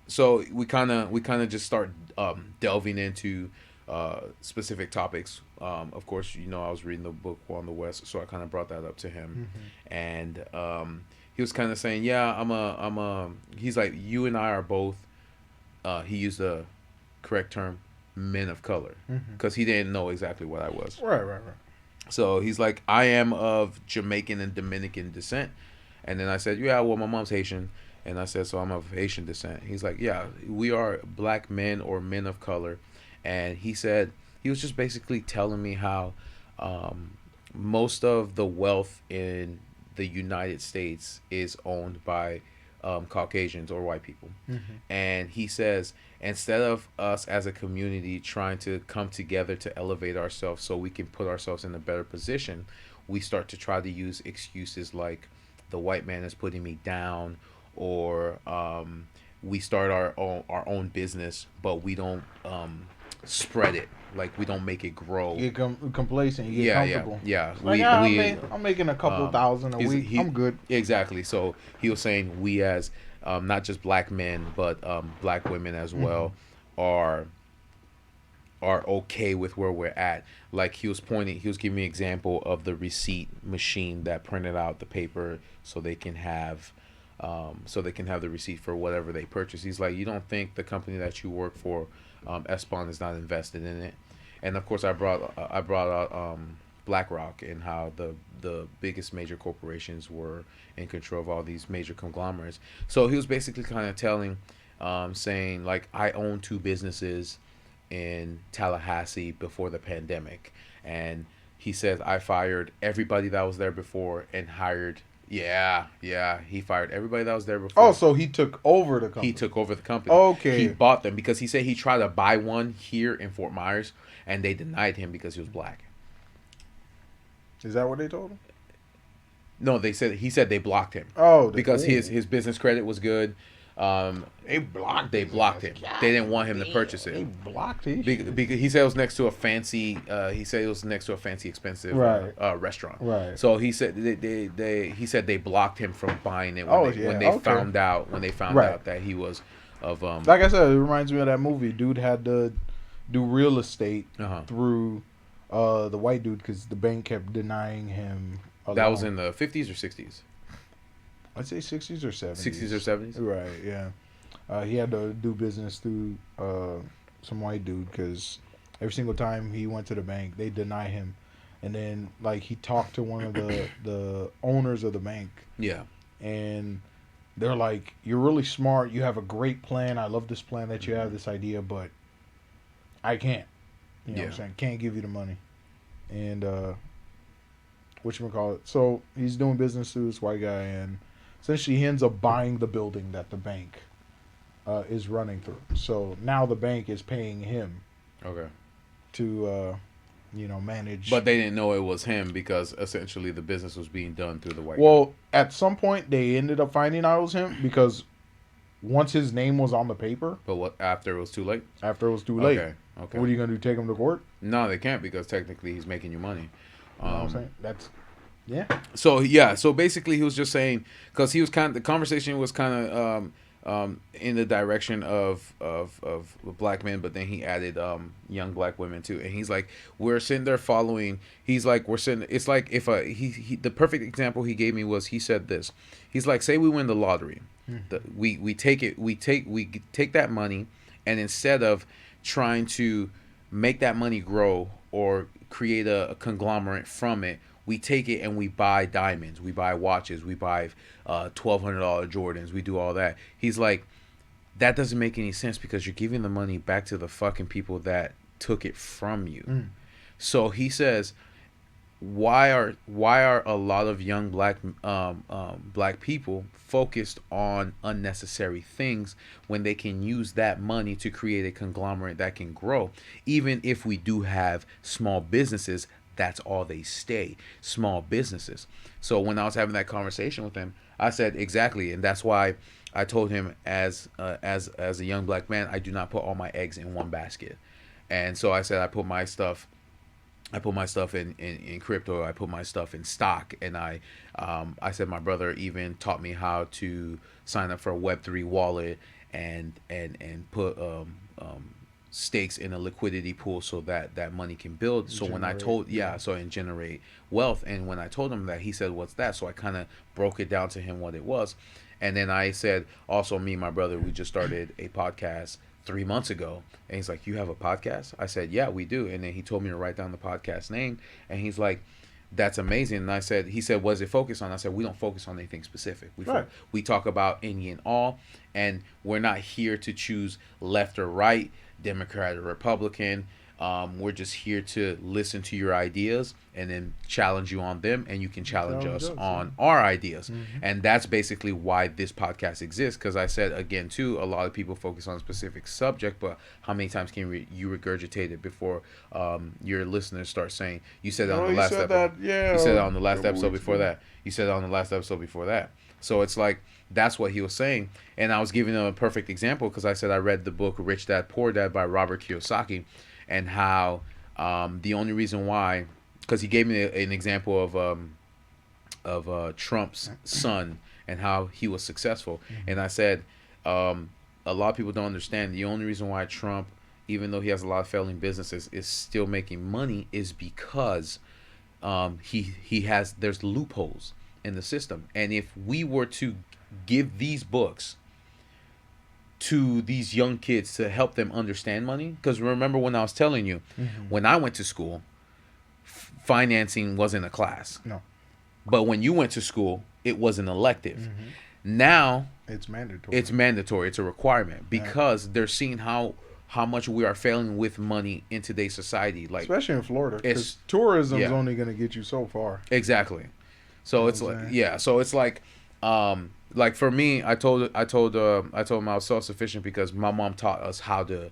So we kind of just start delving into specific topics. Of course, I was reading the book on the West, so I kind of brought that up to him, and he was kind of saying, yeah, he's like, you and I are both. He used the correct term, men of color, because he didn't know exactly what I was. Right. So he's like, I am of Jamaican and Dominican descent. And then I said, yeah, well, my mom's Haitian. And I said, so I'm of Haitian descent. He's like, yeah, we are black men or men of color. And he said, he was just basically telling me how most of the wealth in the United States is owned by Caucasians or white people. And he says, instead of us as a community trying to come together to elevate ourselves so we can put ourselves in a better position, we start to try to use excuses like the white man is putting me down, or we start our own business, but we don't spread it. Like we don't make it grow. You get complacent. You get Yeah, yeah, comfortable. yeah. Like I'm making a couple thousand a week. He I'm good. exactly. So he was saying we as not just black men but black women as Hmm. well are okay with where we're at. Like he was giving me an example of the receipt machine that printed out the paper so they can have the receipt for whatever they purchase. He's like, you don't think the company that you work for, Espon, is not invested in it? And of course, I brought out BlackRock and how the biggest major corporations were in control of all these major conglomerates. So he was basically kind of saying like, I own two businesses in Tallahassee before the pandemic, and he says I fired everybody that was there before and hired. Yeah, yeah, he fired everybody that was there Oh, before. so he took over the company. He took over the company. He Okay. bought them because he said he tried to buy one here in Fort Myers, and they denied him because he was black. Is that what they told him? No, he said they blocked him Oh, because his business credit was good. they blocked. They blocked him. God, They didn't want him to purchase they it. blocked his Because he said it was next to a fancy. He said it was next to a fancy, expensive Right. restaurant. Right. So he said he said they blocked him from buying it Oh, when they okay. found out Right. out that he was of Like I said, it reminds me of that movie. Dude had to do real estate uh-huh. through the white dude because the bank kept denying him a That loan. was in the 50s or 60s. I'd say 60s or 70s. 60s or 70s. Right. Yeah. He had to do business through some white dude because every single time he went to the bank, they deny him, and then like he talked to one of the owners of the bank, Yeah. and they're like, "You're really smart. You have a great plan. I love this plan that you have, this idea, but I can't. You know what I'm Yeah. saying? Can't give you the money." And whatchamacallit. So he's doing business through this white guy, and essentially he ends up buying the building that the bank is running through. So now the bank is paying him Okay. to, manage. But they didn't know it was him because essentially the business was being done through the white guy. Well, at some point they ended up finding out it was him because once his name was on the paper, But what after it was too late? after it was too late, Okay. Okay. what are you gonna do? Take him to court? No, they can't because technically he's making you money. You know what I'm saying? That's So yeah, so basically he was just saying because he was the conversation was kind of in the direction of black men, but then he added young black women too, and he's like we're sitting there following. He's like we're sitting. It's like if he the perfect example he gave me was he said this. He's like say we win the lottery, we take that money, and instead of trying to make that money grow or create a conglomerate from it, we take it and we buy diamonds, we buy watches, we buy $1,200 Jordans, we do all that. He's like, that doesn't make any sense because you're giving the money back to the fucking people that took it from you. So he says, why are a lot of young black people focused on unnecessary things when they can use that money to create a conglomerate that can grow? Even if we do have small businesses, that's all they stay, small businesses. So when I was having that conversation with him, I said exactly, and that's why I told him as a young black man, I do not put all my eggs in one basket. And so I said I put my stuff in crypto. I put my stuff in stock, and I said my brother even taught me how to sign up for a Web3 wallet and put stakes in a liquidity pool so that money can build. So when I told and generate wealth, and when I told him that, he said, "What's that?" So I kind of broke it down to him what it was, and then I said, also me and my brother, we just started a podcast 3 months ago. And he's like, "You have a podcast?" I said, "Yeah, we do." And then he told me to write down the podcast name, and he's like, "That's amazing." And he said, "What does it focus on?" I said, "We don't focus on anything specific. We talk about any and all, and we're not here to choose left or right, Democrat or Republican. We're just here to listen to your ideas and then challenge you on them, and you can challenge us on our ideas." And that's basically why this podcast exists. Because I said again too, a lot of people focus on a specific subject, but how many times can you regurgitate it before your listeners start saying, "You said it on the last episode." You said it on the last episode before that. You said it on the last episode before that. So it's like that's what he was saying, and I was giving him a perfect example because I said I read the book Rich Dad Poor Dad by Robert Kiyosaki. and how the only reason why, because he gave me an example of Trump's son and how he was successful, and I said a lot of people don't understand the only reason why Trump, even though he has a lot of failing businesses, is still making money is because he has there's loopholes in the system, and if we were to give these books to these young kids to help them understand money, because remember when I was telling you, when I went to school, financing wasn't a class. No. But when you went to school, it was an elective. Now It's mandatory. it's mandatory. It's a requirement because they're seeing how much we are failing with money in today's society. Like especially in Florida, it's- because tourism is yeah. only going to get you so far. exactly. So You know it's what I'm like saying? so it's like for me, I told him I was self-sufficient because my mom taught us how to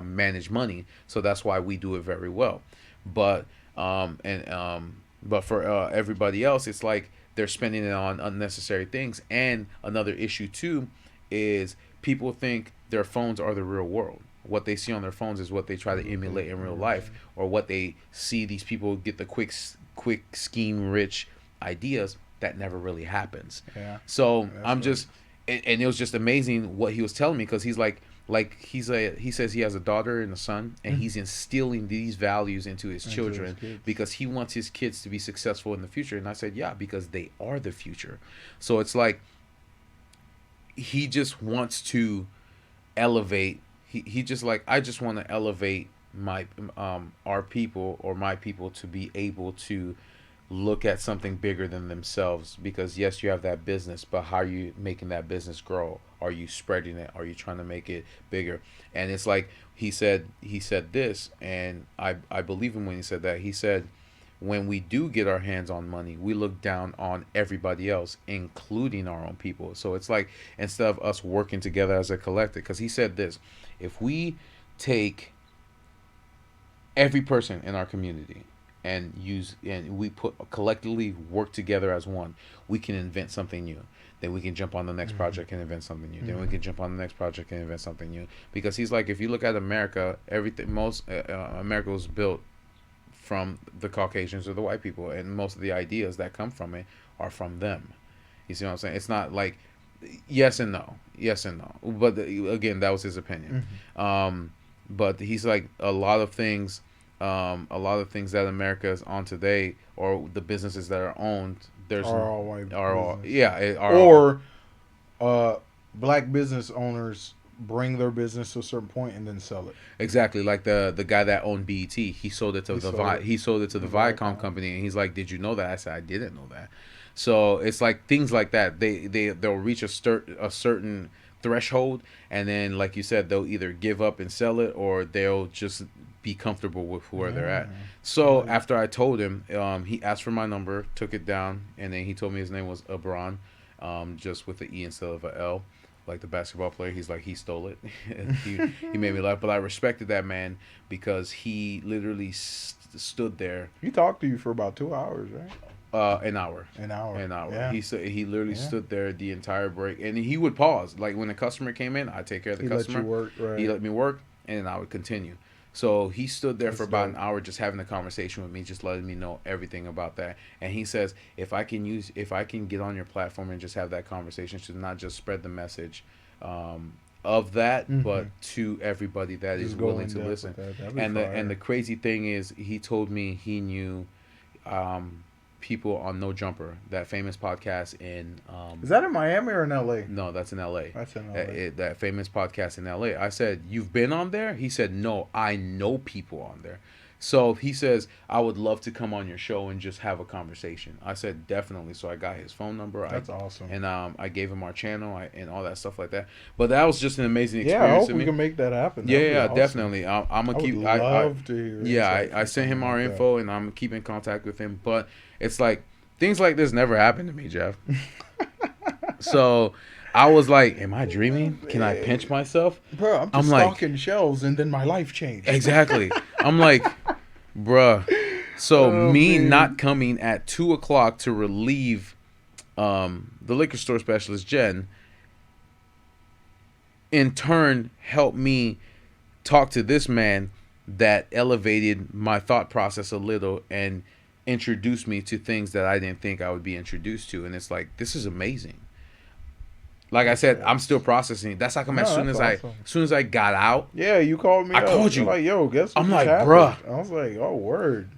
manage money. So that's why we do it very well. But but for everybody else, it's like they're spending it on unnecessary things. And another issue too is people think their phones are the real world. What they see on their phones is what they try to emulate in real life, or what they see these people get the quick scheme rich ideas that never really happens. Yeah. So That's I'm right. just, and it was just amazing what he was telling me, because he's like he says he has a daughter and a son, and he's instilling these values into his Into children his kids. because he wants his kids to be successful in the future. And I said, yeah, because they are the future. So it's like he just wants to elevate. He just like, I just want to elevate my our people, or my people, to be able to look at something bigger than themselves, because yes, you have that business, but how are you making that business grow? Are you spreading it? Are you trying to make it bigger? And it's like he said this, and I believe him when he said that. He said, when we do get our hands on money, we look down on everybody else, including our own people. So it's like, instead of us working together as a collective, because he said this, if we take every person in our community and we put collectively work together as one, we can invent something new. Then we can jump on the next project and invent something new. Then we can jump on the next project and invent something new. Because he's like, if you look at America, America was built from the Caucasians or the white people, and most of the ideas that come from it are from them. You see what I'm saying? It's not like yes and no. But again, that was his opinion. But he's like, a lot of things that America is on today, or the businesses that are owned, there's Are all white are all business. yeah are Or black business owners bring their business to a certain point and then sell it. exactly, like the guy that owned BET. He sold it to he sold it to the Viacom company, and he's like, did you know that? I said, I didn't know that. So it's like things like that. They'll reach a certain threshold, and then, like you said, they'll either give up and sell it, or they'll just be comfortable with where they're at. So after I told him, he asked for my number, took it down, and then he told me his name was Abron, just with the E instead of a L, like the basketball player. He's like, he stole it. he made me laugh, but I respected that man because he literally stood there. He talked to you for about 2 hours, right? An hour. Yeah. He literally stood there the entire break, and he would pause. Like when a customer came in, I'd take care of the customer. Let you work, right? He let me work, and then I would continue. So he stood there That's for about dope. an hour, just having a conversation with me, just letting me know everything about that. And he says, if I can get on your platform and just have that conversation, to not just spread the message of that, but to everybody that Just is go willing in to depth listen. with that. That'd be And fire. the crazy thing is, he told me he knew people on No Jumper, that famous podcast in Is that in Miami or in LA? no, that's in LA. That's in LA. That famous podcast in LA. I said, you've been on there? He said, no, I know people on there. So he says, I would love to come on your show and just have a conversation. I said, definitely. So I got his phone number. That's awesome. And I gave him our channel and all that stuff like that. But that was just an amazing experience. Yeah, I hope to we me. can make that happen. That'd be Yeah, awesome. definitely. I'm I gonna would keep. love to hear. Yeah, insight I from sent him something our like info, and I'm keeping contact with him. But it's like, things like this never happened to me, Jeff. So I was like, am I dreaming? Can I pinch myself? that. Bro, I'm I'm just like- stocking shelves, and then my life changed. Exactly. I'm like, bruh. So Oh, me man. not coming at 2:00 to relieve the liquor store specialist, Jen, in turn helped me talk to this man that elevated my thought process a little and introduced me to things that I didn't think I would be introduced to. And it's like, this is amazing. Like I said, I'm still processing it. That's how come No, that's awesome. as soon as I got out, Yeah, you called me. I called You're you. like, yo, guess what I'm just like, happened? bruh. I was like, oh, word.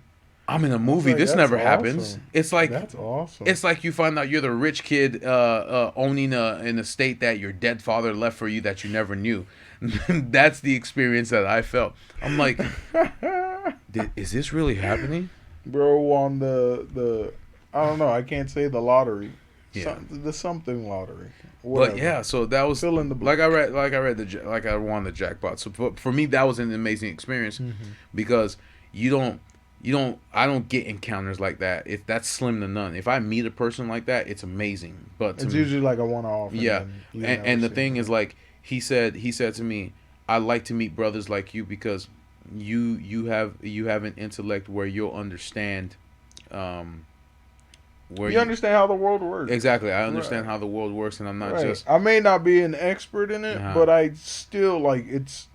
I'm in a movie. like, This that's never awesome. happens. It's like That's awesome. It's like you find out you're the rich kid owning an estate that your dead father left for you that you never knew. That's the experience that I felt. I'm like, is this really happening? Bro, on the I don't know. I can't say the lottery. Yeah. The something lottery. Whatever. But yeah, so that was Fill in the blank. like I won the jackpot. So for me, that was an amazing experience because I don't get encounters like that. If that's slim to none. If I meet a person like that, it's amazing. But It's usually like a one-off. yeah, and the thing is, like he said to me, I like to meet brothers like you because you have an intellect where you'll understand. Where you understand how the world works. Exactly, I understand how the world works, and I'm not just. I may not be an expert in it, but I still like it's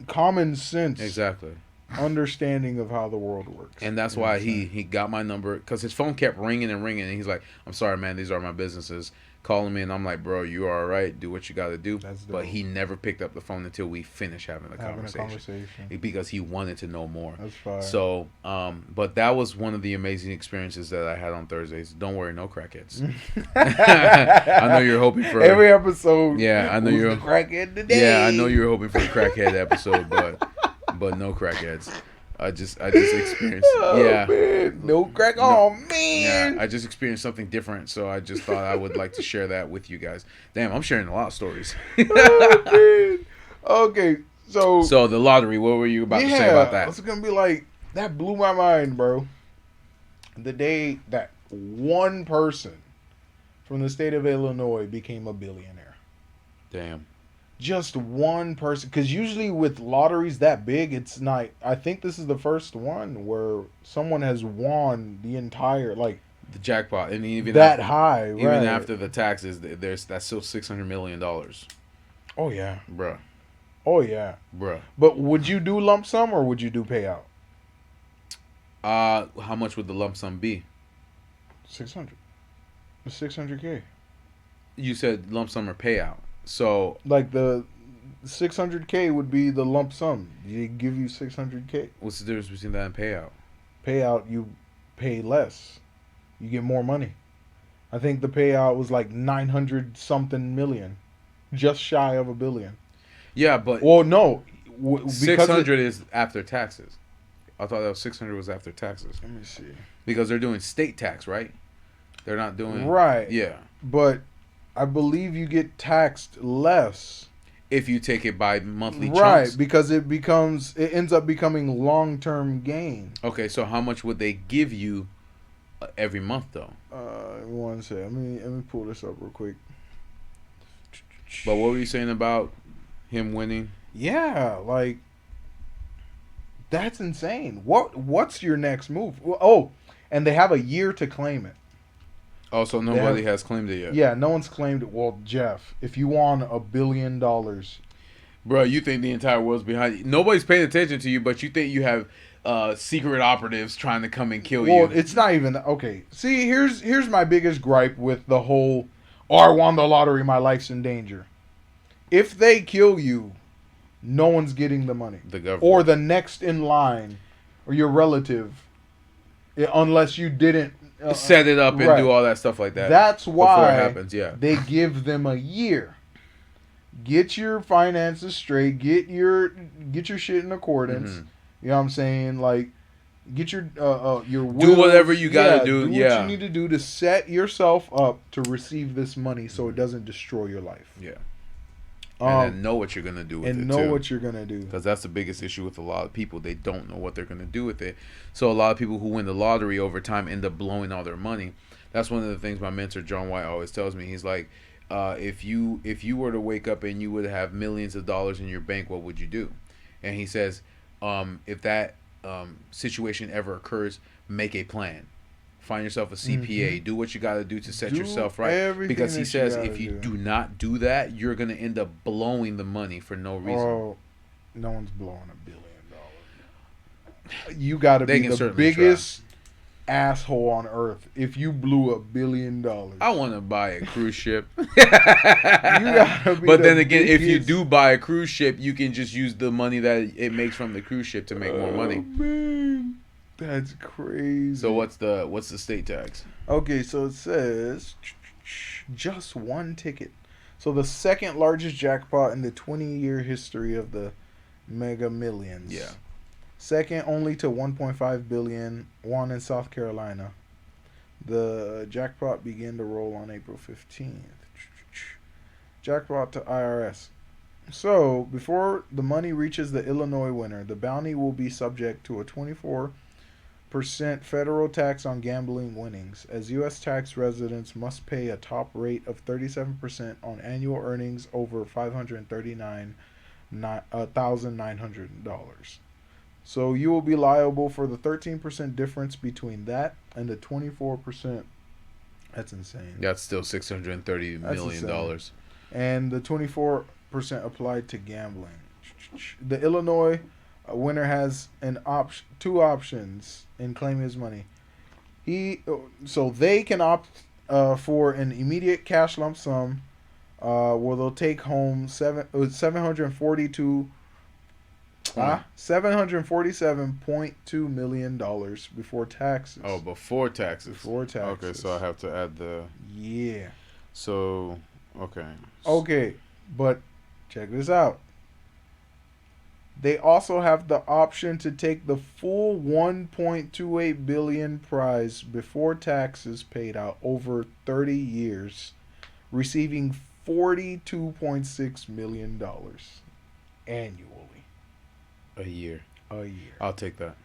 common sense. Exactly. Understanding of how the world works. And that's why he got my number because his phone kept ringing and ringing, and he's like, "I'm sorry, man, these are my businesses." Calling me, and I'm like, "Bro, you are all right. Do what you got to do." But he never picked up the phone until we finished having a conversation because he wanted to know more. That's fine. So, but that was one of the amazing experiences that I had on Thursdays. Don't worry, no crackheads. I know you're hoping for every episode. Yeah, I know you're the crackhead today. Yeah, I know you're hoping for a crackhead episode, but no crackheads. I just experienced man. No crack. Oh man. Yeah, I just experienced something different, so I just thought I would like to share that with you guys. Damn, I'm sharing a lot of stories. Man. Okay, so the lottery. What were you about to say about that? It's gonna be like that blew my mind, bro. The day that one person from the state of Illinois became a billionaire. Damn. Just one person, because usually with lotteries that big, it's not. I think this is the first one where someone has won the entire the jackpot, and even that high. Even after the taxes, that's still $600 million. Oh yeah, bruh. Oh yeah, bruh. But would you do lump sum or would you do payout? How much would the lump sum be? 600. 600K. You said lump sum or payout. So like the 600K would be the lump sum. They give you 600K. What's the difference between that and payout? Payout, you pay less. You get more money. I think the payout was like 900 something million, just shy of $1 billion. Yeah, but well, no, 600 is after taxes. I thought that was 600 was after taxes. Let me see. Because they're doing state tax, right? They're not doing Yeah, but I believe you get taxed less if you take it by monthly chunks. Right, because it ends up becoming long-term gain. Okay, so how much would they give you every month though? One second. Let me pull this up real quick. But what were you saying about him winning? Yeah, like that's insane. What's your next move? Oh, and they have a year to claim it. Oh, so nobody has claimed it yet. Yeah, no one's claimed it. Well, Jeff, if you won $1 billion, bro, you think the entire world's behind you. Nobody's paying attention to you, but you think you have secret operatives trying to come and kill you. Well, it's not even okay. See, here's my biggest gripe with the whole I won the lottery, my life's in danger. If they kill you, no one's getting the money. The government. Or the next in line or your relative, unless you didn't set it up and do all that stuff like that. That's why before it happens, yeah. They give them a year. Get your finances straight. Get your shit in accordance. Mm-hmm. You know what I'm saying? Like, get your will. Do whatever you gotta do. Do what you need to do to set yourself up to receive this money, so it doesn't destroy your life. Yeah. And then know what you're gonna do with it. And know what you're gonna do. Because that's the biggest issue with a lot of people. They don't know what they're gonna do with it. So a lot of people who win the lottery over time end up blowing all their money. That's one of the things my mentor John White always tells me. He's like, if you were to wake up and you would have millions of dollars in your bank, what would you do? And he says, if that situation ever occurs, make a plan. Find yourself a CPA. Do what you got to do to set yourself right. Because he says if you do not do that, you're going to end up blowing the money for no reason. Oh, no one's blowing $1 billion. you got to They be can the certainly biggest asshole on earth if you blew $1 billion. I want to buy a cruise ship. You gotta be But the then again, if you biggest- do buy a cruise ship, you can just use the money that it makes from the cruise ship to make more money. Man, that's crazy. So what's the state tax? Okay, so it says just one ticket. So the second largest jackpot in the 20-year history of the Mega Millions. Yeah. Second only to 1.5 billion won in South Carolina. The jackpot began to roll on April 15th. Jackpot to IRS. So, before the money reaches the Illinois winner, the bounty will be subject to a 24% federal tax on gambling winnings, as U.S. tax residents must pay a top rate of 37% on annual earnings over $539,900. So you will be liable for the 13% difference between that and the 24%. That's insane. That's still $630 million dollars. And the 24% applied to gambling. The Illinois winner has two options in claiming his money. They can opt for an immediate cash lump sum, where they'll take home $747.2 million before taxes. Oh, before taxes. Before taxes. Okay, so I have to add the. Yeah. So, okay. Okay, but check this out. They also have the option to take the full $1.28 billion prize before taxes paid out over 30 years, receiving $42.6 million annually. A year. A year. I'll take that.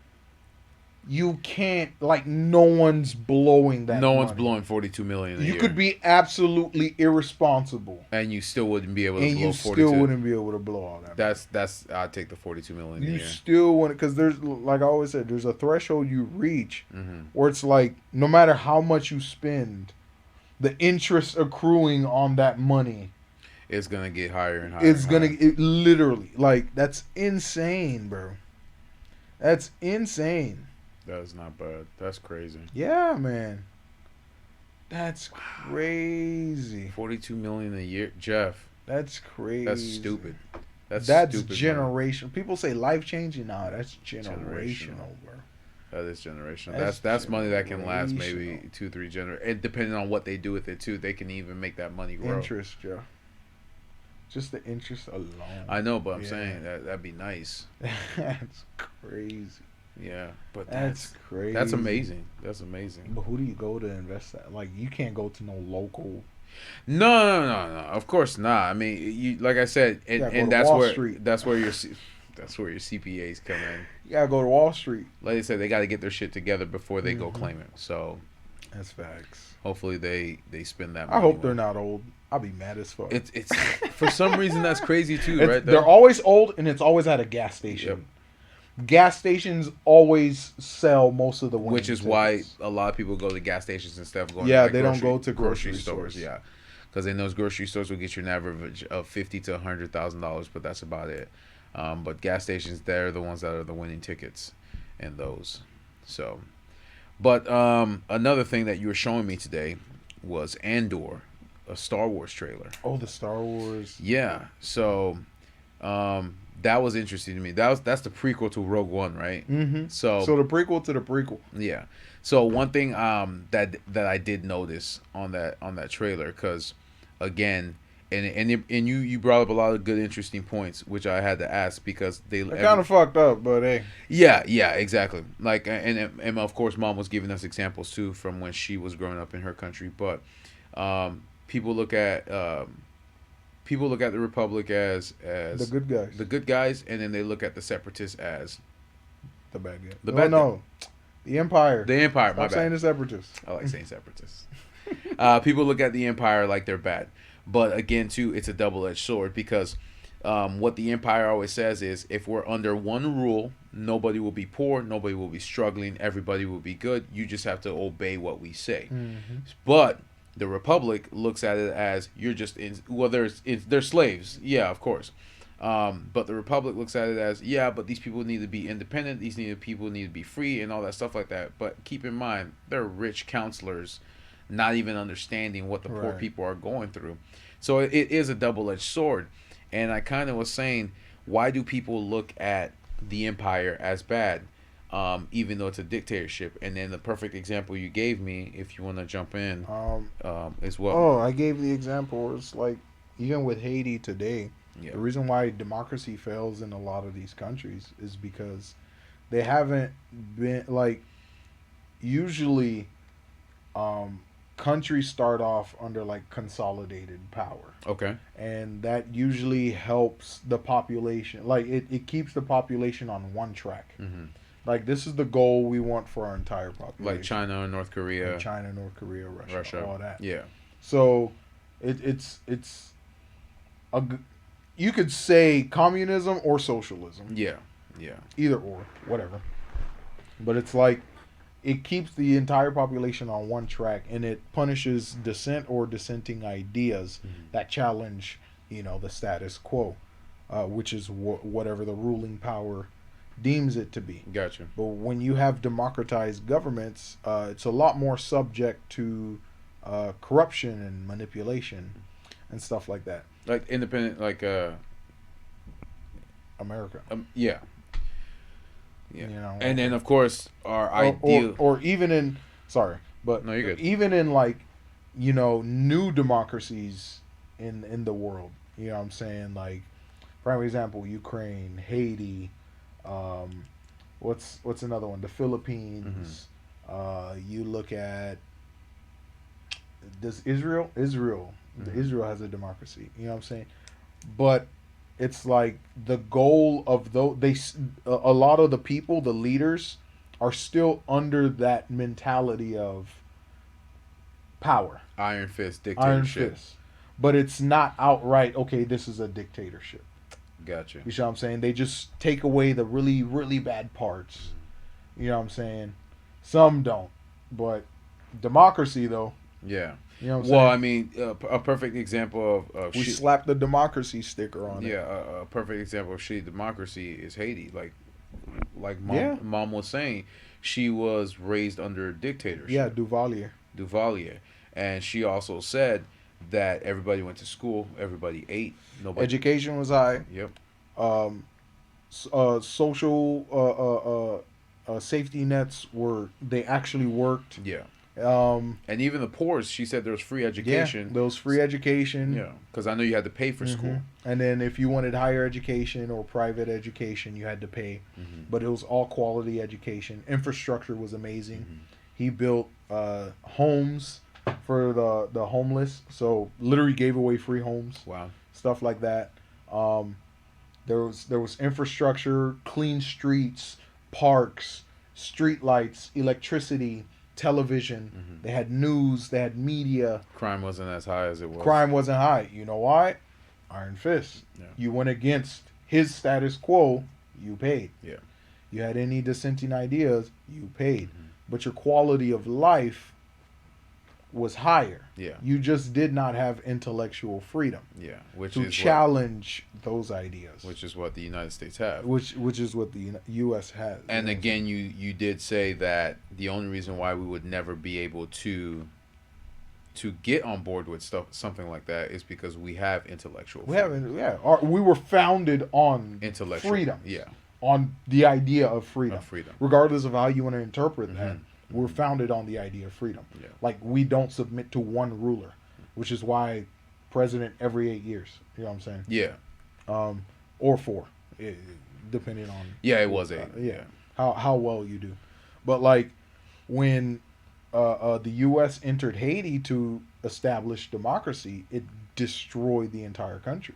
You can't, no one's blowing that. No one's money. blowing $42 million a year. You could be absolutely irresponsible, and you still wouldn't be able to and blow you 42. still wouldn't be able to blow all that. That's I'd take the $42 million a You year. still wouldn't, because there's, like I always said, there's a threshold you reach Mm-hmm. where it's like no matter how much you spend, the interest accruing on that money, It's gonna get higher and higher. it's and gonna higher. it literally, that's insane, bro. That's insane. That's not bad. That's crazy. Yeah, man. That's crazy. $42 million a year, Jeff. That's crazy. That's stupid. That's stupid, generation. People say life changing. Nah, that's generational, bro. That is generational. That's That's money that can last maybe generational. 2-3 generations. And depending on what they do with it too, they can even make that money grow. Interest, Joe. Just the interest alone. I know, but I'm Yeah. saying that'd be nice. That's crazy. Yeah, but That's crazy. that's amazing. That's amazing. But who do you go to invest that? You can't go to no local. No. Of course not. I mean, you like I said, and, Yeah, go and to that's Wall where Street. that's where your CPAs come in. You gotta go to Wall Street. Like I said, they got to get their shit together before they go Mhm. claim it. So That's facts. hopefully they spend that. I money hope they're well. not old. I'll be mad as fuck. It's for some reason that's crazy too, right? They're always old, and it's always at a gas station. Gas stations always sell most of the winning Which is why tickets. a lot of people go to gas stations instead of going. Yeah, to they don't go to grocery stores. stores. Yeah, because in those grocery stores will get you an average of $50,000 to $100,000, but that's about it. But gas stations, they're the ones that are the winning tickets, in those. So, but another thing that you were showing me today was Andor, a Star Wars trailer. Oh, the Star Wars. Yeah. So, that was interesting to me. That's the prequel to Rogue One, right? Mm-hmm. So the prequel to the prequel. yeah. So one thing that I did notice on that trailer, because again, and you brought up a lot of good interesting points, which I had to ask because they Kind of fucked up, but hey. yeah, exactly. Like, and of course, Mom was giving us examples too from when she was growing up in her country. But people look at the Republic as The good guys. the good guys, and then they look at the Separatists as The bad guy. The No, bad no. The Empire. the Empire. Stop My saying bad. the Separatists. I like saying Separatists. People look at the Empire like they're bad, but again, too, it's a double-edged sword because what the Empire always says is, if we're under one rule, nobody will be poor, nobody will be struggling, everybody will be good. You just have to obey what we say. Mm-hmm. But the Republic looks at it as, you're just in. Well, they're slaves, yeah, of course, But the Republic looks at it as, yeah, but these people need to be independent. People need to be free and all that stuff like that. But keep in mind, they're rich counselors, not even understanding what the poor Right. people are going through. So it is a double-edged sword. And I kind of was saying, why do people look at the empire as bad, even though it's a dictatorship? And then the perfect example you gave me, if you want to jump in, Um, is what? oh, I gave the example. It's like even with Haiti today, Yeah. the reason why democracy fails in a lot of these countries is because they haven't been like usually um, countries start off under like consolidated power, Okay. and that usually helps the population. Like it keeps the population on one track. Hmm. Like this is the goal we want for our entire Like population. China, North Like Korea, China, North Korea, Russia, Russia. all that. Yeah. So it's a you could say communism or socialism, Yeah. Yeah. either or, whatever. But it's like it keeps the entire population on one track, and it punishes dissent or dissenting ideas Mhm. that challenge, the status quo, which is whatever the ruling power deems it to be. Gotcha. But when you have democratized governments, it's a lot more subject to corruption and manipulation and stuff like that. Like independent, like America, yeah, yeah. you know, And then of course our or, ideal. or even in sorry, but No, you're good. even in like new democracies in the world. You know what I'm saying? Like, prime example, Ukraine, Haiti. Um, what's another one? The Philippines. You look at does Israel? Israel has a democracy. You know what I'm saying? But it's like the goal of a lot of the people, the leaders, are still under that mentality of power, Iron fist iron dictatorship. fist. But it's not outright. Okay, this is a dictatorship. Gotcha. You see what I'm saying? They just take away the really really bad parts. You know what I'm saying? Some don't, but democracy though. Yeah. You know what I'm Well, saying? I mean, a perfect example of We slap the democracy sticker on it. yeah, a perfect example of shitty democracy is Haiti. Like Yeah. mom was saying, she was raised under a dictatorship. Yeah, Duvalier. Duvalier, and she also said that everybody went to school, everybody ate, nobody. Education was high. Yep. Um, social safety nets they actually worked. Yeah. Um, And even the poor, she said there was free yeah, education. there was free education. Yeah, because I know you had to pay for school. And then if you wanted higher education or private education, you had to pay. Mm-hmm. But it was all quality education. Infrastructure was amazing. Mm-hmm. He built homes for the homeless. So literally gave away free homes. Wow. Stuff like that. There was infrastructure, clean streets, parks, street lights, electricity, television. Mm-hmm. They had news. They had media. Crime wasn't as high as it was. Crime wasn't high. You know why? Iron Fist. Yeah. You went against his status quo. You paid. Yeah. You had any dissenting ideas. You paid. Mm-hmm. But your quality of life was higher. Yeah. You just did not have intellectual freedom Yeah. Which to is challenge those ideas. which is what the United States have. Which is what the U.S. has. And again, you did say that the only reason why we would never be able to get on board with something like that is because we have intellectual freedom. we were founded on Intellectual freedom. Yeah. On the idea of freedom. Of freedom. Regardless of how you want to interpret that, Mm-hmm. we're founded on the idea of freedom. Yeah. Like we don't submit to one ruler, which is why president every 8 years. You know what I'm saying? Yeah. Or 4, depending on. Yeah, it was 8. Yeah. How well you do, but like when the U.S. entered Haiti to establish democracy, it destroyed the entire country.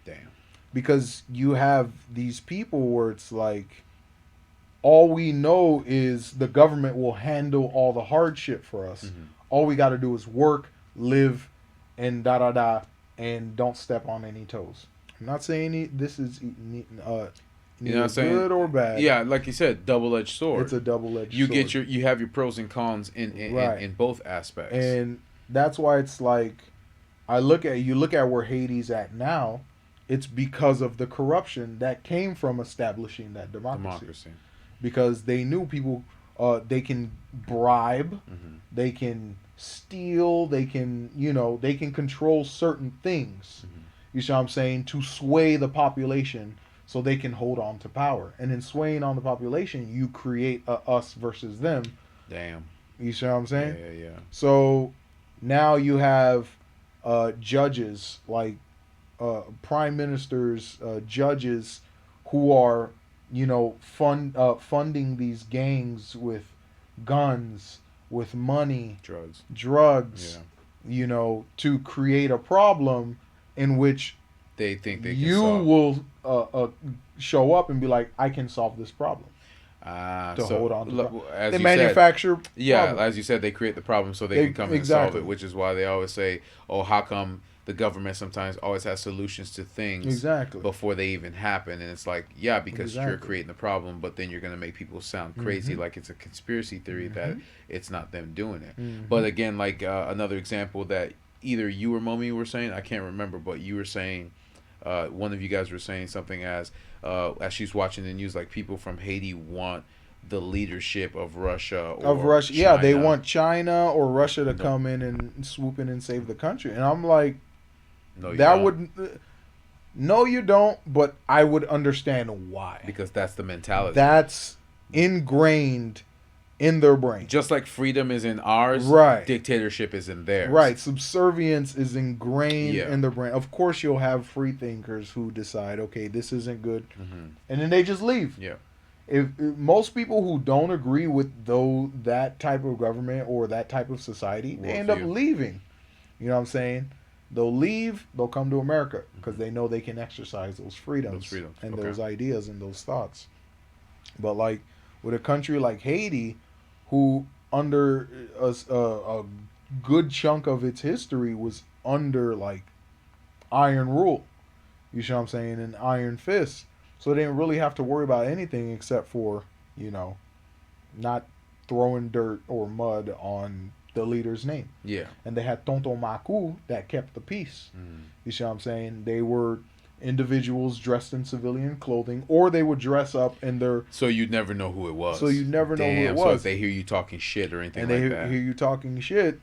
Damn. Because you have these people where it's like, all we know is the government will handle all the hardship for us. Mm-hmm. All we got to do is work, live, and and don't step on any toes. I'm not saying this is neither good or bad. Yeah, like you said, double-edged sword. It's a double-edged You sword. get you have your pros and cons in both aspects. And that's why it's like, you look at where Haiti's at now. it's because of the corruption that came from establishing that democracy. Because they knew people, they can bribe, Mm-hmm. they can steal, they can, they can control certain things. Mm-hmm. You see what I'm saying? To sway the population so they can hold on to power. And in swaying on the population, you create a us versus them. Damn. You see what I'm saying? Yeah. So now you have judges like prime ministers, judges who are, funding these gangs with guns, with money, drugs, Yeah. to create a problem in which They think they can you solve. will show up and be like, I can solve this problem. To So, hold on to as they you manufacture said, yeah, problems. as you said, they create the problem so they can come and solve it, which is why they always say, "Oh, how come the government sometimes always has solutions to things before they even happen?" And it's like, yeah, because you're creating the problem, but then you're gonna make people sound crazy, like it's a conspiracy theory that it's not them doing it. But again, like another example that either you or Momi were saying, I can't remember, but you were saying. One of you guys were saying something as she's watching the news, like people from Haiti want the leadership of Russia or China. Yeah, they want China or Russia to come in and swoop in and save the country. And I'm like, no, no, you don't. But I would understand why, because that's the mentality. That's ingrained in their brain. Just like freedom is in ours, right? Dictatorship is in theirs. Right. Subservience is ingrained in their brain. Of course, you'll have free thinkers who decide, okay, this isn't good, and then they just leave. Yeah. If most people who don't agree with that type of government or that type of society, they end up leaving. You know what I'm saying? They'll leave. They'll come to America because they know they can exercise those freedoms and those ideas and those thoughts. But like with a country like Haiti, who under a good chunk of its history was under like iron rule, you know what I'm saying, an iron fist. So they didn't really have to worry about anything except for, not throwing dirt or mud on the leader's name. Yeah. And they had Tonton Maku that kept the peace. You see what I'm saying? They were individuals dressed in civilian clothing, or they would dress up in their... So you'd never know who it was. So you'd never know who it was. So if they hear you talking shit or anything like that. And they hear you talking shit,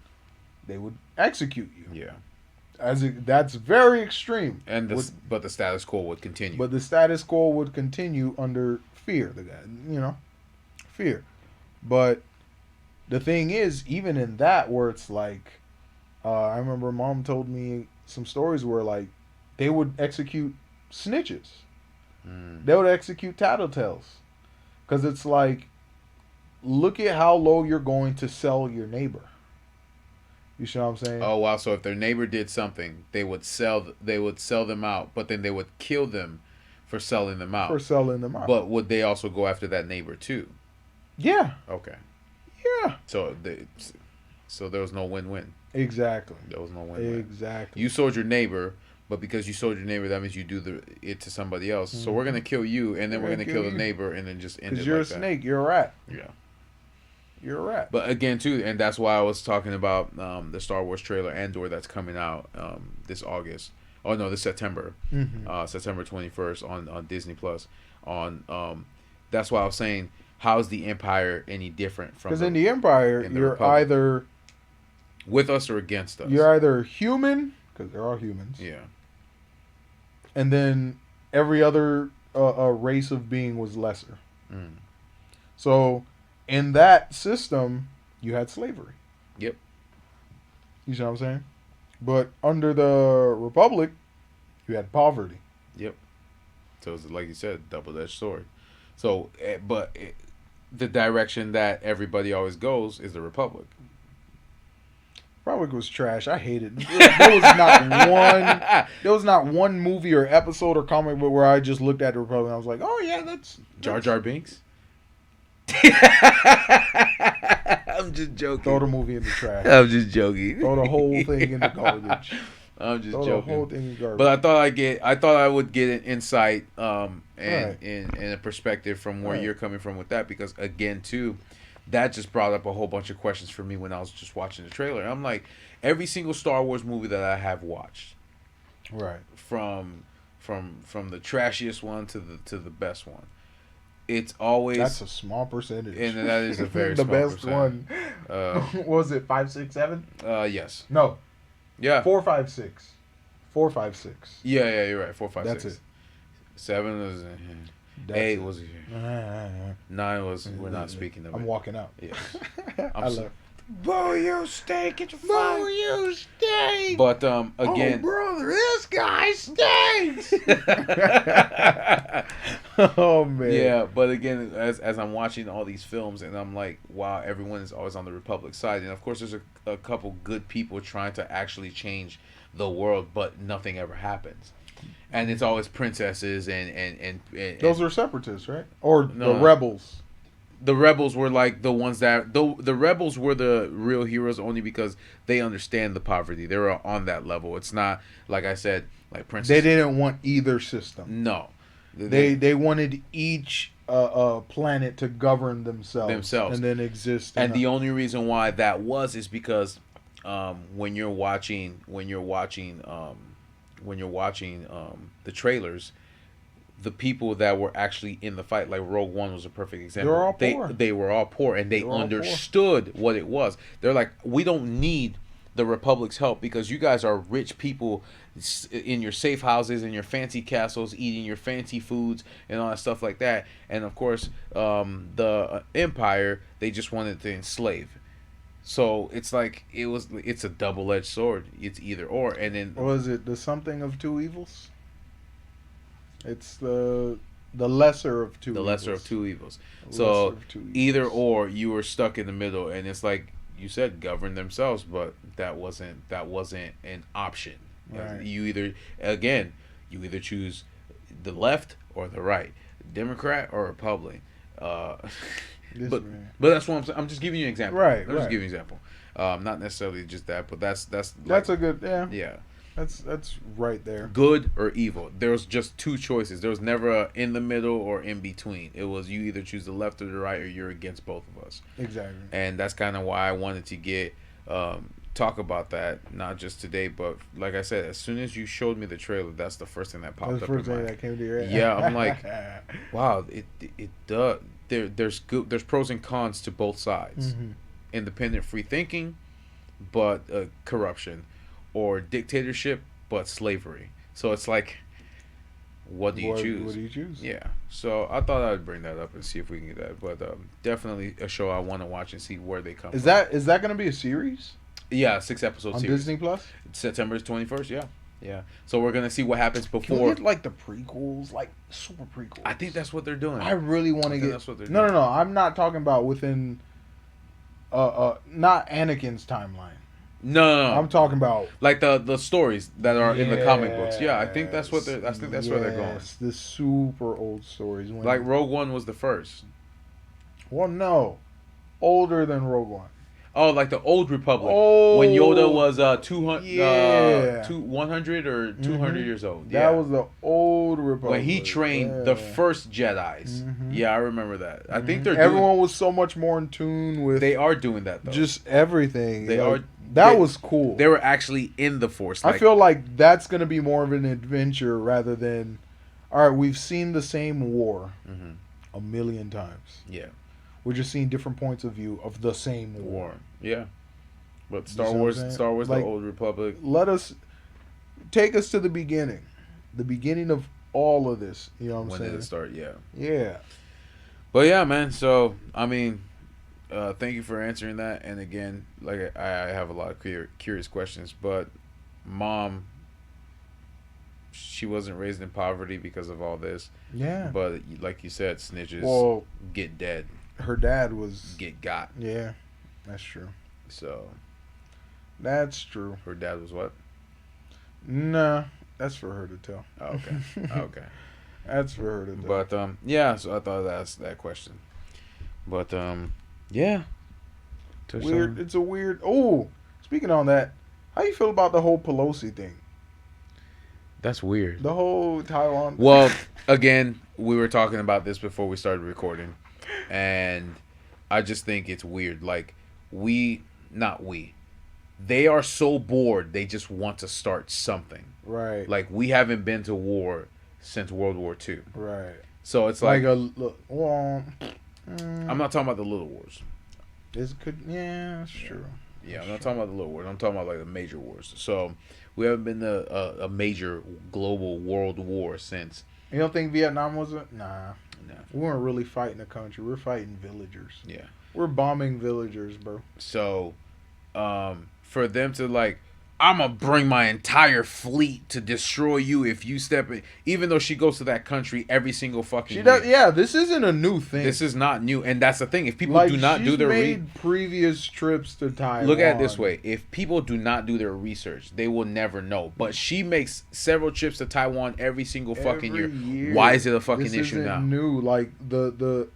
they would execute you. Yeah. That's very extreme. And but the status quo would continue. But the status quo would continue under fear. Fear. But the thing is, even in that, where it's like, I remember Mom told me some stories where like they would execute snitches. They would execute tattletales, because it's like, look at how low you're going to sell your neighbor. You see what I'm saying? Oh wow! So if their neighbor did something, they would sell them out, but then they would kill them for selling them out. But would they also go after that neighbor too? Yeah. Okay. Yeah. So there was no win-win. Exactly. There was no win-win. Exactly. You sold your neighbor, but because you sold your neighbor, that means you do it to somebody else. So we're gonna kill you, and then we're gonna kill the neighbor, and then just end it like that. Because you're a snake. You're a rat. Yeah. You're a rat. But again, too, and that's why I was talking about the Star Wars trailer Andor that's coming out this August. Oh no, this September, September 21st on Disney Plus. That's why I was saying, how is the Empire any different from? Because in the Empire, you're either with us or against us. You're either human, because there are humans. Yeah. And then every other race of being was lesser. So in that system, you had slavery. Yep. You see what I'm saying? But under the Republic, you had poverty. Yep. So it's like you said, double-edged sword. So, the direction that everybody always goes is the Republic. Republic was trash. I hated it. There was not one movie or episode or comic book where I just looked at the Republic and I was like, oh yeah, that's Jar Jar Binks. I'm just joking. Throw the movie in the trash. I'm just joking. Throw the whole thing in the garbage. I'm just joking. The whole thing in garbage. But I thought I would get an insight and a perspective from where you're coming from with that, because again too, that just brought up a whole bunch of questions for me when I was just watching the trailer. I'm like, every single Star Wars movie that I have watched, right, from from the trashiest one to the best one. It's always That's a small percentage. and that is a very the small best percentage. one. What was it 5, 6, 7? Yes. No, Yeah. 4, 5, 6. 4, 5, 6. Yeah, you're right. 4, 5, That's 6. it. 7 was That's 8 it. was 9 was we're not speaking of I'm it. walking out. Yes. I love. Boo you steak, get your Boo you steak. But Oh, again, brother, this guy stinks. Oh man. yeah, but again, as I'm watching all these films, and I'm like, wow, everyone is always on the Republic side, and of course, there's a couple good people trying to actually change the world, but nothing ever happens, and it's always princesses and Those are separatists, right? Or No. the rebels. the rebels were like the ones that the rebels were the real heroes only because they understand the poverty. They were on that level. It's not like I said, like princess. They didn't want either system. No, They wanted each planet to govern themselves and then exist. And the only reason why that was is because when you're watching the trailers, the people that were actually in the fight, like Rogue One was a perfect example. They were all poor. They were all poor, and they were all understood what it was. They're like, we don't need the Republic's help because you guys are rich people in your safe houses and your fancy castles, eating your fancy foods and all that stuff like that. And of course, the Empire, they just wanted to enslave. So it's like it's a double-edged sword. It's either or, and then Or was it the something of two evils? It's the lesser of two. the evils. lesser of two evils. The So lesser of two evils. either or, you were stuck in the middle, and it's like you said, govern themselves, but that wasn't an option. Right. You either choose the left or the right, Democrat or Republican. But that's what I'm saying. I'm just giving you an example. Right, I'm just right. giving you an example. Not necessarily just that, but that's That's a good yeah. That's right there. Good or evil. There was just two choices. There was never a in the middle or in between. It was you either choose the left or the right, or you're against both of us. Exactly. And that's kind of why I wanted to get talk about that, not just today, but like I said, as soon as you showed me the trailer, that's the first thing that popped That's the up first in thing my that came to your head. Yeah, I'm like, wow, it does. There's pros and cons to both sides. Mm-hmm. Independent free thinking, but corruption, or dictatorship, but slavery. So it's like, what do you choose? What do you choose? Yeah. So I thought I'd bring that up and see if we can get that. But definitely a show I want to watch and see where they come Is from. that going to be a series? Yeah, 6-episode On series. Disney Plus? September 21st. Yeah. Yeah. So we're gonna see what happens Can we before. get like the prequels, like super prequels? I think that's what they're doing. I really want to think get. that's what they're No. doing. I'm not talking about within. Not Anakin's timeline. No. I'm talking about like the stories that are in the comic books. Yeah, I think that's what they're. I think that's where they're going. The super old stories. Like Rogue One was the first. Well, no, older than Rogue One. Oh, like the old Republic. Oh, When Yoda was 200, Yeah. 100 or 200 years old. That Yeah. was the old Republic. When he trained the first Jedis. Mhm. Yeah, I remember that. I think they're everyone was so much more in tune with. They are doing that though. just everything. They Like, are. That they- was cool. They were actually in the Force. I feel like that's going to be more of an adventure rather than, all right, we've seen the same war Mhm. a million times. Yeah. We're just seeing different points of view of the same war. War. Yeah. But see Star what I'm Wars, saying? Star Wars, Like- the Old Republic. Let us take us to the beginning of all of this. You know what I'm When saying? did it start? Yeah. Yeah. But yeah, man. So I mean, thank you for answering that. And again, like I have a lot of curious questions. But Mom, she wasn't raised in poverty because of all this. Yeah. But like you said, snitches Well, get dead, her dad was. get got. Yeah, that's true. So That's true. her dad was what? Nah, that's for her to tell. Oh, okay. Okay. That's for her to tell. But yeah, so I thought that's that question. But yeah. Weird. It's a weird. Oh, speaking on that, how you feel about the whole Pelosi thing? That's weird. The whole Taiwan. Well, again, we were talking about this before we started recording, and I just think it's weird. Like they are so bored, they just want to start something. Right. Like, we haven't been to war since World War II. Right. So it's like well, I'm not talking about the little wars. That's true. Yeah, I'm not talking about the little wars. I'm talking about like the major wars. So we haven't been to a major global world war since. You don't think Vietnam was a nah? No. We weren't really fighting a country. We're fighting villagers. Yeah. We're bombing villagers, bro. So, for them to like, I'm gonna bring my entire fleet to destroy you if you step in. Even though she goes to that country every single fucking year. Does. Yeah, this isn't a new thing. This is not new, and that's the thing. If people do not do their made previous trips to Taiwan. Look at it this way: if people do not do their research, they will never know. But she makes several trips to Taiwan every single fucking year. Why is it a fucking issue now? New, like the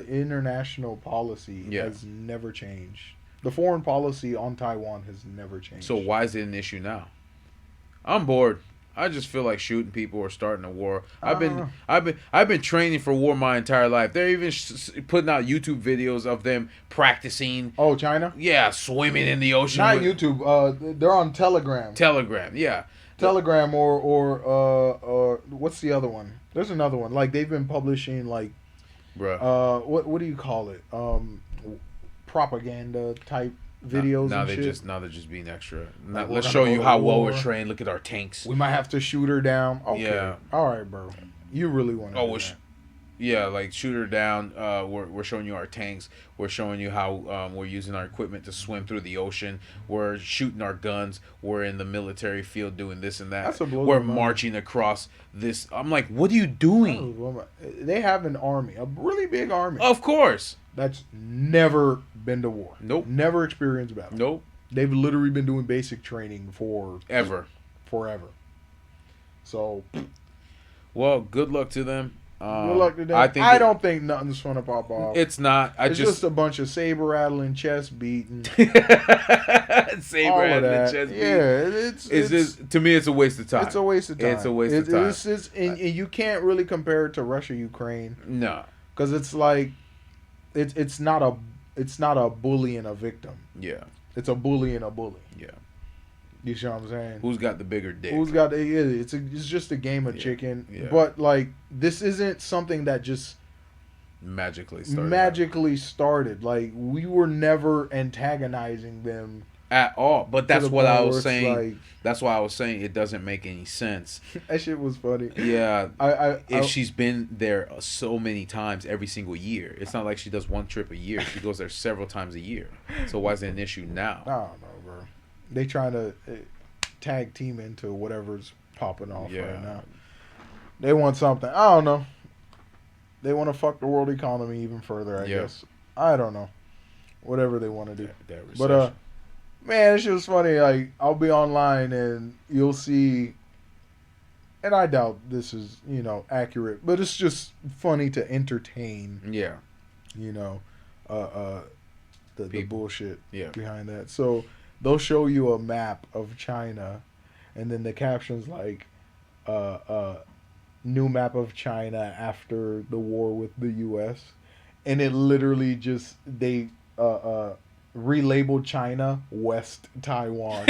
international policy has never changed. The foreign policy on Taiwan has never changed. So why is it an issue now? I'm bored. I just feel like shooting people or starting a war. I've been training for war my entire life. They're even putting out YouTube videos of them practicing. Oh, China? Yeah, swimming in the ocean. Not YouTube. They're on Telegram. Telegram, yeah. Telegram or what's the other one? There's another one. Like they've been publishing like, what do you call it? Propaganda type videos. Now and they're shit. Now they're just being extra. Like, let's show you how well we're trained. Look at our tanks. We might have to shoot her down. Okay. Yeah. All right, bro. You really want to? Oh, yeah, like shoot her down. We're showing you our tanks. We're showing you how we're using our equipment to swim through the ocean. We're shooting our guns. We're in the military field doing this and that. We're marching across this. I'm like, what are you doing? They have an army, a really big army. Of course. That's never been to war. Nope. Never experienced battle. Nope. They've literally been doing basic training forever. So, well, good luck to them. Good luck to them. I don't think nothing's gonna pop off. It's not. It's just a bunch of saber rattling, chest beating, saber rattling, chest beating. Yeah, it's just, to me, it's a waste of time. It's a waste of time. It's a waste of time. And you can't really compare it to Russia, Ukraine. No, because it's like it's not a bully and a victim. Yeah, it's a bully and a bully. Yeah. You see what I'm saying? Who's got the bigger dick? It's just a game of chicken. Yeah. But like this isn't something that just magically started. Like we were never antagonizing them at all. But that's what I was saying. Like, that's why I was saying it doesn't make any sense. That shit was funny. Yeah. If she's been there so many times every single year, it's not like she does one trip a year. She goes there several times a year. So why is it an issue now? I don't know, bro. They trying to tag team into whatever's popping off right now. They want something. I don't know. They want to fuck the world economy even further, I guess. I don't know. Whatever they want to do. But man, this shit was funny. Like I'll be online and you'll see, and I doubt this is accurate, but it's just funny to entertain. Yeah. The bullshit behind that. So. They'll show you a map of China, and then the caption's like, new map of China after the war with the U.S. And it literally just, they relabeled China West Taiwan.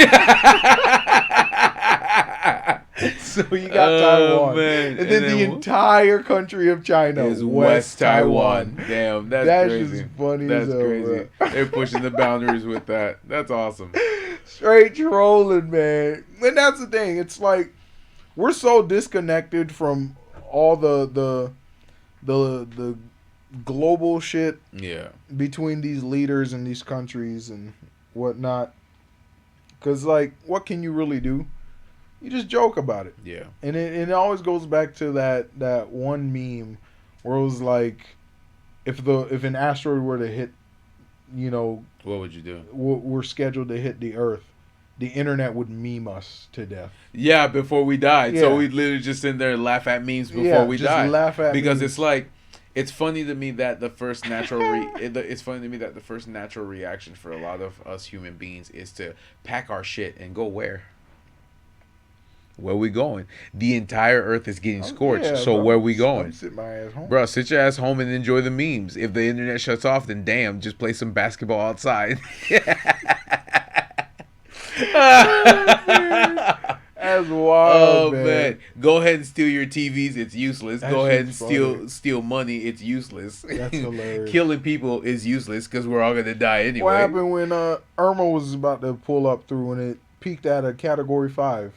So you got Taiwan. Man. And then the entire country of China is West Taiwan. Damn, that's crazy. Just funny. That's crazy. They're pushing the boundaries with that. That's awesome. Straight trolling, man. And that's the thing. It's like we're so disconnected from all the global shit. Yeah. Between these leaders and these countries and whatnot. Because like, what can you really do? You just joke about it. Yeah. And it always goes back to that one meme where it was like, if an asteroid were to hit, what would you do? We're scheduled to hit the Earth. The internet would meme us to death. Yeah, before we died. Yeah. So we'd literally just sit there and laugh at memes before we died. Laugh at because memes. It's like, it's funny to me that the first natural reaction for a lot of us human beings is to pack our shit and go where? Where we going? The entire earth is getting scorched. So where we going? Sit my ass home. Bro, sit your ass home and enjoy the memes. If the internet shuts off, then damn, just play some basketball outside. That's That's wild, Oh man. man, go ahead and steal your TVs. It's useless. That Go ahead and shit's funny. steal money. It's useless. That's hilarious. Killing people is useless because we're all gonna die anyway. What happened when Irma was about to pull up through and it peaked at a Category 5?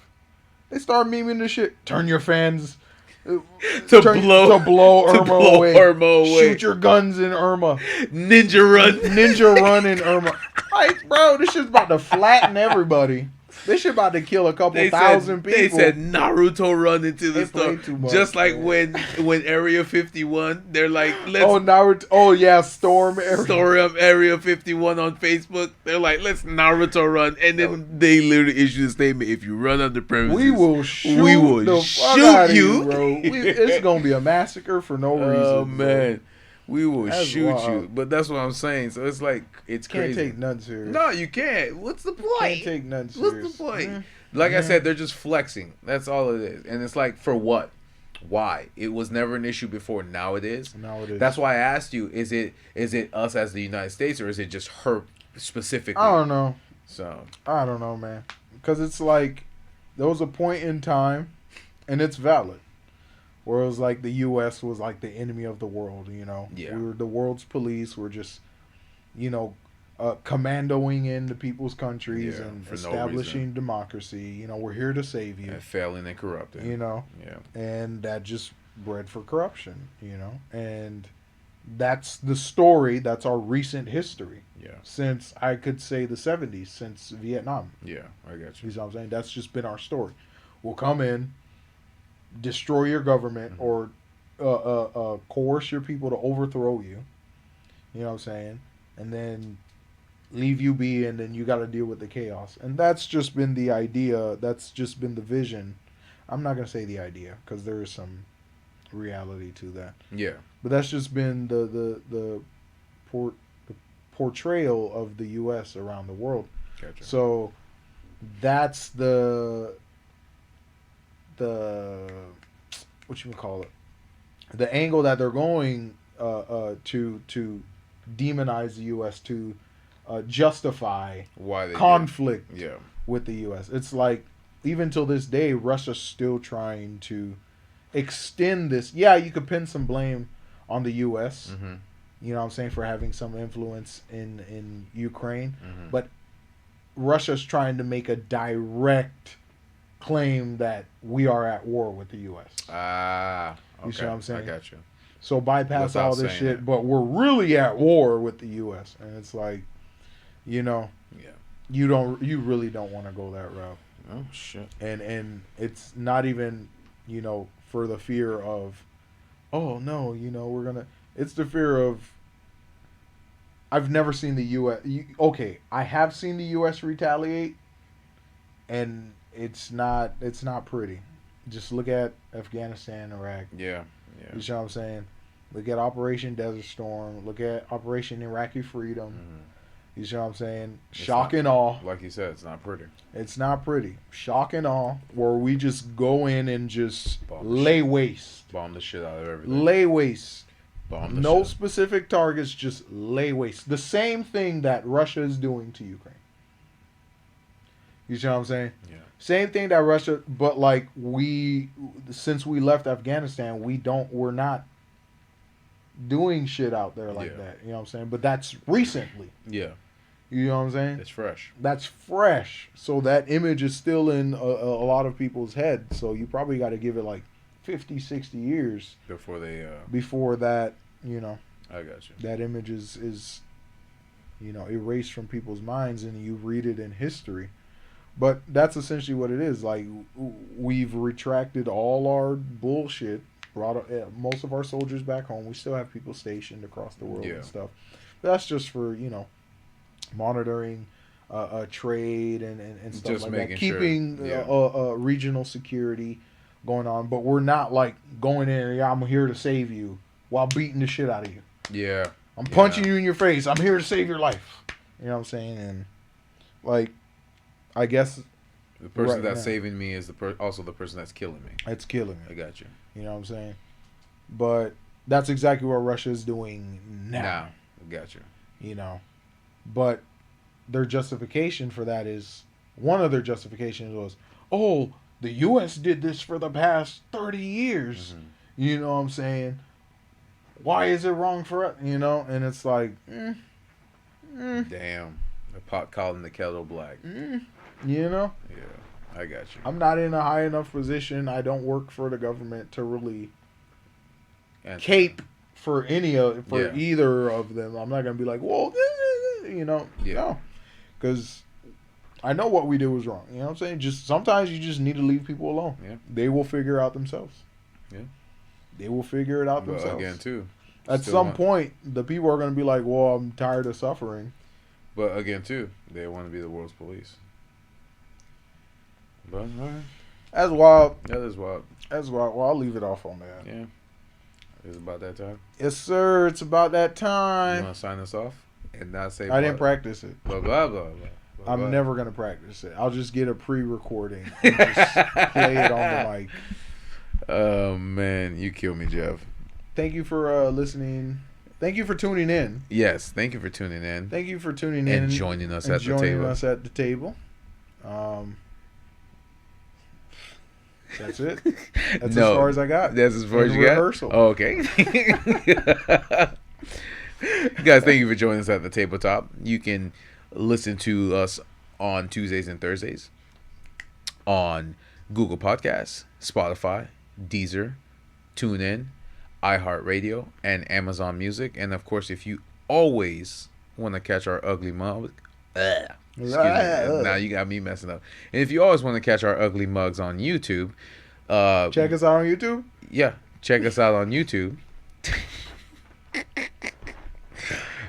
They started memeing the shit. Turn your fans to blow Irma away. Shoot your guns in Irma. Ninja run in Irma. Like, bro, this shit's about to flatten everybody. This shit about to kill a couple thousand people. They said Naruto run into the stuff. Just like man. when Area 51, they're like, Naruto. Oh yeah, Storm Area 51 on Facebook. They're like, let's Naruto run, and then they literally issue a statement: if you run on the premises, we will shoot you, bro. It's gonna be a massacre for no reason. Oh man. Bro. We will shoot you, but that's what I'm saying. So it's like it's crazy. Can't take nothing serious. No, you can't. What's the point? Can't take nothing serious. What's the point? Like I said, they're just flexing. That's all it is, and it's like for what? Why? It was never an issue before. Now it is. Now it is. That's why I asked you: is it us as the United States, or is it just her specifically? I don't know. So I don't know, man. Because it's like there was a point in time, and it's valid, where it was like the U.S. was like the enemy of the world, you know? Yeah. We were the world's police. We're just, you know, commandoing into people's countries and establishing democracy. You know, we're here to save you. And failing and corrupting. You know? Yeah. And that just bred for corruption, you know? And that's the story. That's our recent history. Yeah. Since, I could say, the 70s, since Vietnam. Yeah, I got you. You know what I'm saying? That's just been our story. We'll come in, destroy your government, or coerce your people to overthrow you. You know what I'm saying? And then leave you be, and then you got to deal with the chaos. And that's just been the idea. That's just been the vision. I'm not going to say the idea because there is some reality to that. Yeah. But that's just been the portrayal of the U.S. around the world. Gotcha. So that's the what you would call it, the angle that they're going to demonize the U.S. to justify why they conflict yeah. with the U.S. It's like even till this day, Russia's still trying to extend this. Yeah, you could pin some blame on the U.S. Mm-hmm. You know what I'm saying, for having some influence in Ukraine, mm-hmm. but Russia's trying to make a direct claim that we are at war with the U.S. Ah, okay. You see what I'm saying? I got you. So bypass Without all this shit, it. but we're really at war with the U.S. And it's like, you know, yeah, you really don't want to go that route. Oh shit. And it's not even, you know, for the fear of, oh no, you know, it's the fear of, I've never seen the U.S. Okay, I have seen the U.S. retaliate, and it's not pretty. Just look at Afghanistan, Iraq. Yeah. You see what I'm saying? Look at Operation Desert Storm. Look at Operation Iraqi Freedom. Mm-hmm. You see what I'm saying? Shock and awe. Like you said, it's not pretty. It's not pretty. Shock and awe, where we just go in and just lay waste. Bomb the shit out of everything. Lay waste. No specific targets, just lay waste. The same thing that Russia is doing to Ukraine. You see what I'm saying? Yeah. Same thing that Russia, but like since we left Afghanistan, we're not doing shit out there like that. You know what I'm saying? But that's recently. Yeah. You know what I'm saying? It's fresh. That's fresh. So that image is still in a lot of people's head. So you probably got to give it like 50, 60 years before that, you know. I got you. That image is you know, erased from people's minds, and you read it in history. But that's essentially what it is. Like, we've retracted all our bullshit, brought most of our soldiers back home. We still have people stationed across the world and stuff. But that's just for, you know, monitoring trade and stuff just like that. Sure. Keeping regional security going on. But we're not, like, going in and, I'm here to save you while beating the shit out of you. Yeah. I'm punching you in your face. I'm here to save your life. You know what I'm saying? And, like, I guess the person that's saving me is also the person that's killing me. It's killing me. I got you. You know what I'm saying? But that's exactly what Russia is doing now. I got you. You know, but their justification for that is, one of their justifications was, oh, the U.S. did this for the past 30 years. Mm-hmm. You know what I'm saying? Why is it wrong for us? You know, and it's like, Damn, the pot calling the kettle black. you know, Yeah, I got you. I'm not in a high enough position. I don't work for the government to really cape for either of them. I'm not gonna be like, well, you know, no, because I know what we did was wrong. You know what I'm saying? Just sometimes you just need to leave people alone. Yeah, they will figure it out themselves. Yeah, they will figure it out themselves. Again, too. At some point, the people are gonna be like, well, I'm tired of suffering. But again, too, they want to be the world's police. But that's wild. That is wild. That's wild. Well, I'll leave it off on that. Yeah. It's about that time. Yes, sir. It's about that time. You want to sign us off and not say? I didn't practice it. Blah blah blah blah. I'm never gonna practice it. I'll just get a pre-recording and just play it on the mic. Oh man, you kill me, Jeff. Thank you for listening. Thank you for tuning in. Yes, thank you for tuning in. Thank you for tuning in and joining us at the table. That's it. That's as far as I got. That's as far as you rehearsal. got? Oh, okay. Guys, thank you for joining us at the tabletop. You can listen to us on Tuesdays and Thursdays on Google Podcasts, Spotify, Deezer, TuneIn, iHeartRadio, and Amazon Music. And, of course, if you always want to catch our ugly mug... Excuse me. Now you got me messing up. And if you always want to catch our ugly mugs on YouTube, check us out on YouTube. Yeah, check us out on YouTube.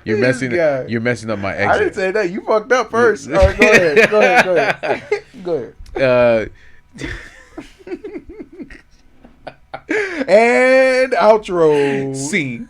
You're messing up my exit. I didn't say that. You fucked up first. All right, go ahead. Go ahead. And outro. Scene.